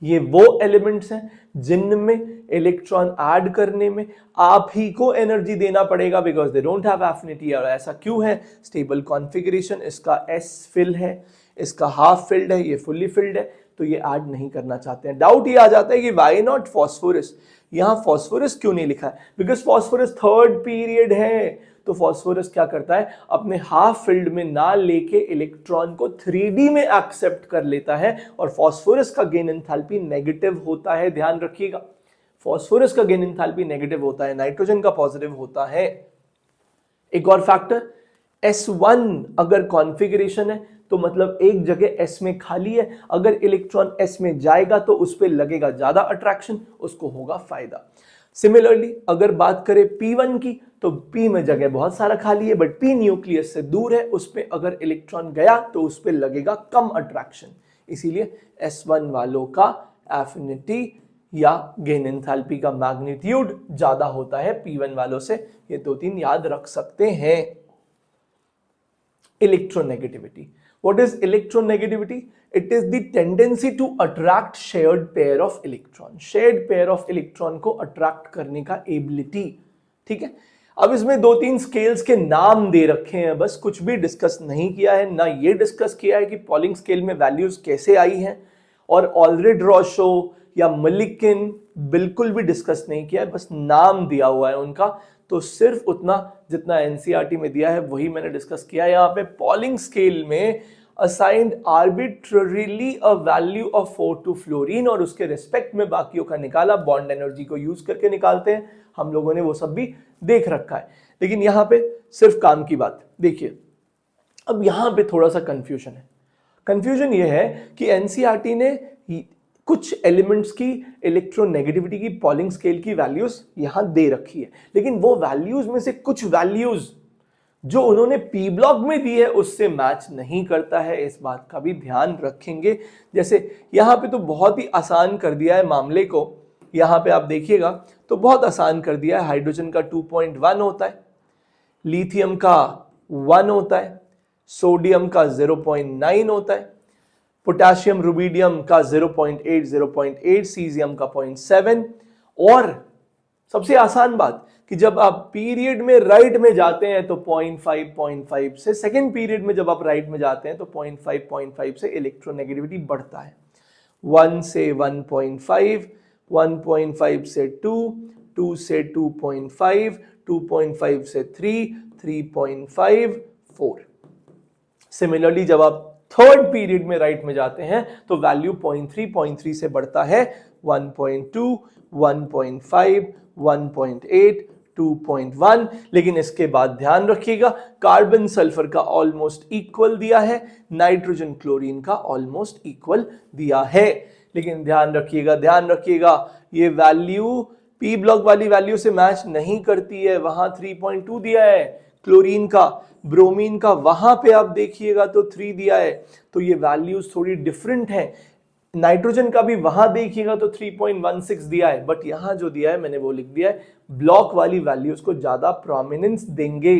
ये वो एलिमेंट्स हैं जिनमें इलेक्ट्रॉन ऐड करने में आप ही को एनर्जी देना पड़ेगा, because they don't have affinity. और ऐसा क्यों है? स्टेबल कॉन्फ़िगरेशन, इसका S फिल है, इसका हाफ फिल्ड है, ये फुल्ली फिल्ड है, तो ये ऐड नहीं करना चाहते हैं। डाउट ये आ जाता है कि व्हाई नॉट फॉस्फोरस, यहां फॉस्फोरस क्यों नहीं लिखा है? बिकॉज फॉस्फोरस थर्ड पीरियड है। तो फॉस्फोरस क्या करता है? अपने हाफ फील्ड में ना लेके इलेक्ट्रॉन को 3D में एक्सेप्ट कर लेता है, और फॉस्फोरस का गेन एंथैल्पी नेगेटिव होता है। ध्यान रखिएगा, फॉस्फोरस का गेन एंथैल्पी नेगेटिव होता है, नाइट्रोजन का पॉजिटिव होता है। एक और फैक्टर, S1 अगर कॉन्फ़िगरेशन है तो मतलब एक जगह S में खाली है, अगर इलेक्ट्रॉन S में जाएगा तो उस पर लगेगा ज्यादा अट्रैक्शन, उसको होगा फायदा। सिमिलरली अगर बात करें P1 की, तो P में जगह बहुत सारा खाली है, बट P न्यूक्लियस से दूर है, उस पर अगर इलेक्ट्रॉन गया तो उस पर लगेगा कम अट्रैक्शन, इसीलिए S1 वालों का एफिनिटी या गेन एंथैल्पी का मैग्नीट्यूड ज्यादा होता है P1 वालों से। ये 2-3 याद रख सकते हैं। Electronegativity, what is electronegativity? It is the tendency to attract shared pair of electron, shared pair of electron को अट्रैक्ट करने का एबिलिटी। ठीक है, अब इसमें 2-3 स्केल्स के नाम दे रखे हैं, बस कुछ भी डिस्कस नहीं किया है, ना ये डिस्कस किया है कि पॉलिंग स्केल में वैल्यूज कैसे आई हैं, और ऑलरेड-रॉशो या मिलिकिन बिल्कुल भी डिस्कस नहीं किया है, बस नाम दिया हुआ है उनका। तो सिर्फ उतना जितना एनसीईआरटी में दिया है वही मैंने डिस्कस किया है। यहाँ पे पॉलिंग स्केल में assigned arbitrarily a value of 4 to fluorine और उसके रिस्पेक्ट में बाकियों का निकाला, बॉन्ड एनर्जी को यूज करके निकालते हैं, हम लोगों ने वो सब भी देख रखा है। लेकिन यहाँ पे सिर्फ काम की बात देखिए। अब यहाँ पे थोड़ा सा कंफ्यूजन है। कंफ्यूजन ये है कि एनसीईआरटी ने कुछ एलिमेंट्स की इलेक्ट्रोनेगेटिविटी की पॉलिंग स्केल की वैल्यूज यहां दे रखी है, लेकिन वो वैल्यूज में से कुछ वैल्यूज जो उन्होंने पी ब्लॉक में दी है उससे मैच नहीं करता है। इस बात का भी ध्यान रखेंगे। जैसे यहां पे तो बहुत ही आसान कर दिया है मामले को, यहां पे आप देखिएगा तो बहुत आसान कर दिया है। हाइड्रोजन का 2.1 होता है, लिथियम का 1 होता है, सोडियम का 0.9 होता है, पोटेशियम रुबिडियम का 0.8, सीजियम का 0.7। और सबसे आसान बात कि जब आप पीरियड में राइट में जाते हैं तो 0.5 से, सेकेंड पीरियड में जब आप राइट में जाते हैं तो 0.5 से इलेक्ट्रोनेगेटिविटी बढ़ता है। 1 से 1.5, 1.5 से 2, 2 से 2.5, 2.5 से 3, 3.5, 4। सिमिलरली जब आप थर्ड पीरियड में राइट में जाते हैं तो वैल्यू 0.3 से बढ़ता है 1.2, 1.5, 1.8, 2.1। लेकिन इसके बाद ध्यान रखिएगा कार्बन सल्फर का ऑलमोस्ट इक्वल दिया है, नाइट्रोजन क्लोरीन का ऑलमोस्ट इक्वल दिया है। लेकिन ध्यान रखिएगा ये वैल्यू पी ब्लॉक वाली वैल्यू से मैच नहीं करती है। वहां 3.2 दिया है क्लोरीन का, ब्रोमीन का वहां पे आप देखिएगा तो 3 दिया है, तो ये वैल्यूज थोड़ी डिफरेंट है। नाइट्रोजन का भी वहां देखिएगा तो 3.16 दिया है, बट यहां जो दिया है मैंने वो लिख दिया है। ब्लॉक वाली वैल्यूज को ज्यादा प्रोमिनेंस देंगे।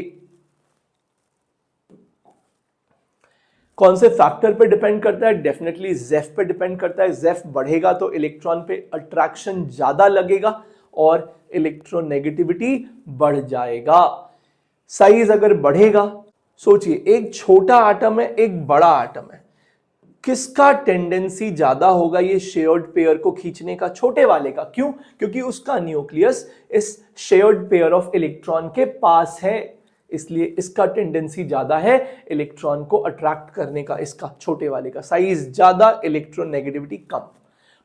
कौन से फैक्टर पे डिपेंड करता है? डेफिनेटली जेफ पे डिपेंड करता है। जेफ बढ़ेगा तो इलेक्ट्रॉन पे अट्रैक्शन ज्यादा लगेगा और इलेक्ट्रोनेगेटिविटी बढ़ जाएगा। साइज अगर बढ़ेगा, सोचिए एक छोटा आटम है एक बड़ा आटम है, किसका टेंडेंसी ज्यादा होगा ये शेयर्ड पेयर को खींचने का? छोटे वाले का। क्यों? क्योंकि उसका न्यूक्लियस इस शेयर्ड पेयर ऑफ इलेक्ट्रॉन के पास है, इसलिए इसका टेंडेंसी ज्यादा है इलेक्ट्रॉन को अट्रैक्ट करने का। इसका छोटे वाले का साइज ज्यादा, इलेक्ट्रोनेगेटिविटी कम।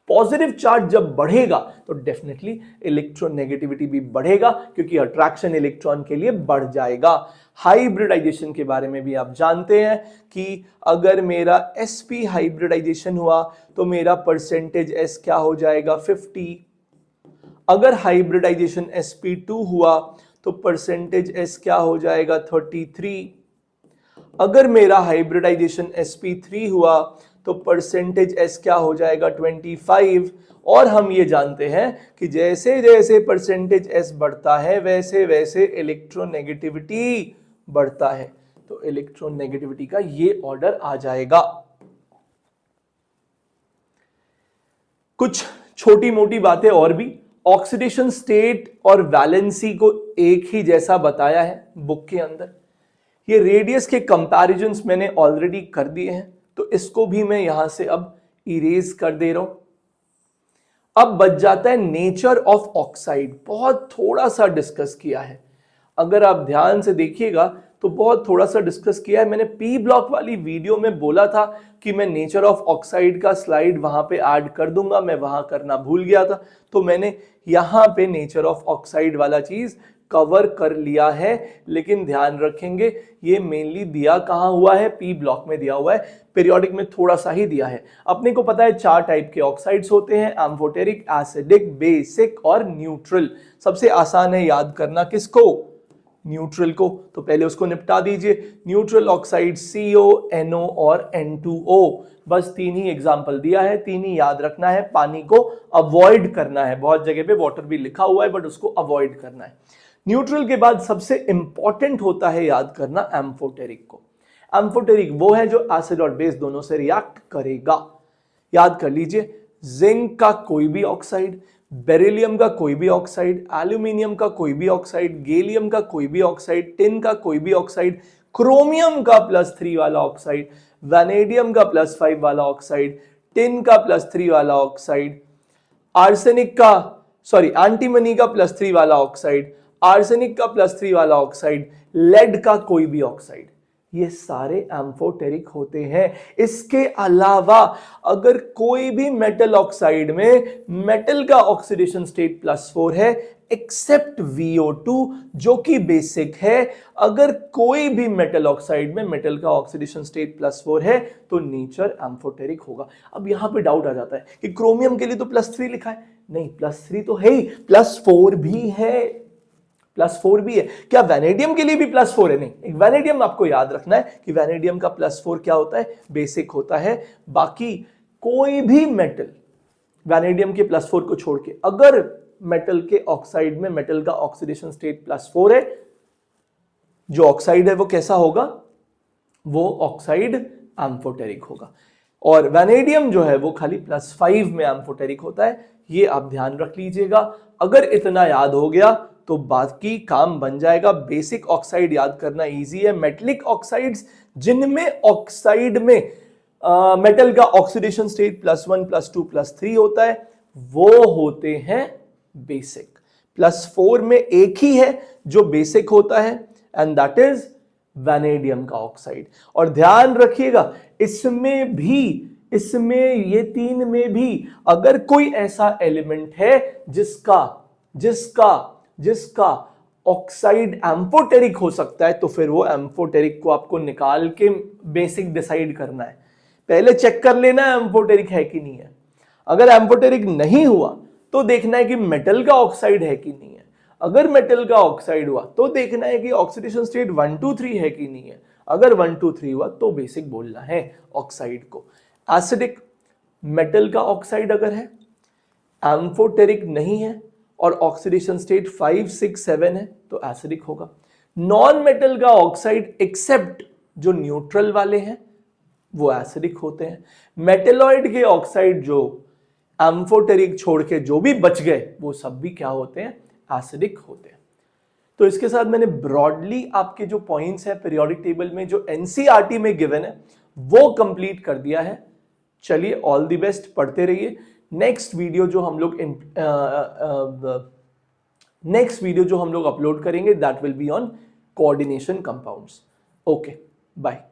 पॉजिटिव चार्ज जब बढ़ेगा तो डेफिनेटली इलेक्ट्रोनेगेटिविटी भी बढ़ेगा क्योंकि अट्रैक्शन इलेक्ट्रॉन के लिए बढ़ जाएगा। हाइब्रिडाइजेशन के बारे में भी आप जानते हैं कि अगर मेरा sp हाइब्रिडाइजेशन हुआ तो मेरा परसेंटेज s क्या हो जाएगा? 50। अगर हाइब्रिडाइजेशन sp2 हुआ तो परसेंटेज s क्या हो जाएगा? 33। अगर मेरा हाइब्रिडाइजेशन sp3 हुआ तो परसेंटेज s क्या हो जाएगा? 25। और हम ये जानते हैं कि जैसे जैसे परसेंटेज s बढ़ता है वैसे वैसे इलेक्ट्रोनेगेटिविटी बढ़ता है, तो इलेक्ट्रोनेगेटिविटी का ये ऑर्डर आ जाएगा। कुछ छोटी मोटी बातें और भी, ऑक्सीडेशन स्टेट और वैलेंसी को एक ही जैसा बताया है बुक के अंदर। ये रेडियस के कंपैरिजंस मैंने ऑलरेडी कर दिए हैं, तो इसको भी मैं यहां से अब इरेज कर दे रहा हूं। अब बच जाता है नेचर ऑफ ऑक्साइड, बहुत थोड़ा सा डिस्कस किया है। अगर आप ध्यान से देखिएगा तो बहुत थोड़ा सा डिस्कस किया है। मैंने पी ब्लॉक वाली वीडियो में बोला था कि मैं नेचर ऑफ ऑक्साइड का स्लाइड वहां पे ऐड कर दूंगा, मैं वहां करना भूल गया था, तो मैंने यहां पे नेचर ऑफ ऑक्साइड वाला चीज कवर कर लिया है। लेकिन ध्यान रखेंगे ये मेनली दिया कहां हुआ है? पी ब्लॉक में दिया हुआ है, पीरियोडिक में थोड़ा सा ही दिया है। अपने को पता है 4 टाइप के ऑक्साइड्स होते हैं, एम्फोटेरिक, एसिडिक, बेसिक और न्यूट्रल। सबसे आसान है याद करना किसको? न्यूट्रल को, तो पहले उसको निपटा दीजिए। न्यूट्रल ऑक्साइड CO, NO और N2O, बस 3 ही एग्जाम्पल दिया है, 3 ही याद रखना है। पानी को अवॉइड करना है, बहुत जगह पे वाटर भी लिखा हुआ है बट उसको अवॉइड करना है। न्यूट्रल के बाद सबसे इंपॉर्टेंट होता है याद करना एम्फोटेरिक को। एम्फोटेरिक वो है जो एसिड और बेस दोनों से रिएक्ट करेगा। याद कर लीजिए, जिंक का कोई भी ऑक्साइड, बेरिलियम का कोई भी ऑक्साइड, एल्यूमिनियम का कोई भी ऑक्साइड, गैलियम का कोई भी ऑक्साइड, टिन का कोई भी ऑक्साइड, क्रोमियम का +3 वाला ऑक्साइड, वैनेडियम का +5 वाला ऑक्साइड, टिन का +3 वाला ऑक्साइड, आर्सेनिक का एंटीमनी का +3 वाला ऑक्साइड, आर्सेनिक का +3 वाला ऑक्साइड, लेड का कोई भी ऑक्साइड, ये सारे एम्फोटेरिक होते हैं। इसके अलावा अगर कोई भी मेटल ऑक्साइड में मेटल का ऑक्सीडेशन स्टेट +4 है एक्सेप्ट VO2 जो कि बेसिक है, अगर कोई भी मेटल ऑक्साइड में मेटल का ऑक्सीडेशन स्टेट +4 है तो नेचर एम्फोटेरिक होगा। अब यहां पे डाउट आ जाता है कि क्रोमियम के लिए तो +3 लिखा है, नहीं +3 तो है ही, +4 भी है, +4 भी है। क्या वैनेडियम के लिए भी +4 है? नहीं, एक वैनेडियम आपको याद रखना है कि वैनेडियम का +4 क्या होता है, बेसिक होता है। बाकी कोई भी मेटल वैनेडियम के +4 को छोड़ के, अगर मेटल के ऑक्साइड में मेटल का ऑक्सीडेशन स्टेट +4 है, जो ऑक्साइड है वो कैसा होगा, वो ऑक्साइड एम्फोटेरिक होगा। और वैनेडियम जो है वो खाली +5 में एम्फोटेरिक होता है, ये आप ध्यान रख लीजिएगा। अगर इतना याद हो गया तो बाकी काम बन जाएगा। बेसिक ऑक्साइड याद करना इजी है। मेटलिक ऑक्साइड्स जिनमें ऑक्साइड में मेटल का ऑक्सीडेशन स्टेट +1 +2 +3 होता है वो होते हैं बेसिक। +4 में एक ही है जो बेसिक होता है एंड दैट इज वैनेडियम का ऑक्साइड। और ध्यान रखिएगा इसमें ये 3 में भी अगर कोई ऐसा एलिमेंट है जिसका ऑक्साइड एम्फोटेरिक हो सकता है तो फिर वो एम्फोटेरिक को आपको निकाल के बेसिक डिसाइड करना है। पहले चेक कर लेना है एम्फोटेरिक है कि नहीं है। अगर एम्फोटेरिक नहीं हुआ तो देखना है कि मेटल का ऑक्साइड है कि नहीं है। अगर मेटल का ऑक्साइड हुआ तो देखना है कि ऑक्सीडेशन स्टेट 1 2 3 है कि नहीं है। अगर 1 2 3 हुआ तो बेसिक बोलना है ऑक्साइड को। एसिडिक मेटल का ऑक्साइड अगर है, एम्फोटेरिक नहीं है और ऑक्सीडेशन स्टेट 5 6 7 है तो एसिडिक होगा। नॉन मेटल का ऑक्साइड एक्सेप्ट जो न्यूट्रल वाले हैं वो एसिडिक होते हैं। मेटेलॉइड के ऑक्साइड जो एम्फोटेरिक छोड़ के जो भी बच गए वो सब भी क्या होते हैं, एसिडिक होते हैं। तो इसके साथ मैंने ब्रॉडली आपके जो पॉइंट्स हैं पीरियोडिक टेबल में जो एनसीईआरटी में गिवन है वो कंप्लीट कर दिया है। चलिए ऑल द बेस्ट, पढ़ते रहिए। नेक्स्ट वीडियो जो हम लोग अपलोड करेंगे that will be on coordination compounds. Okay, bye.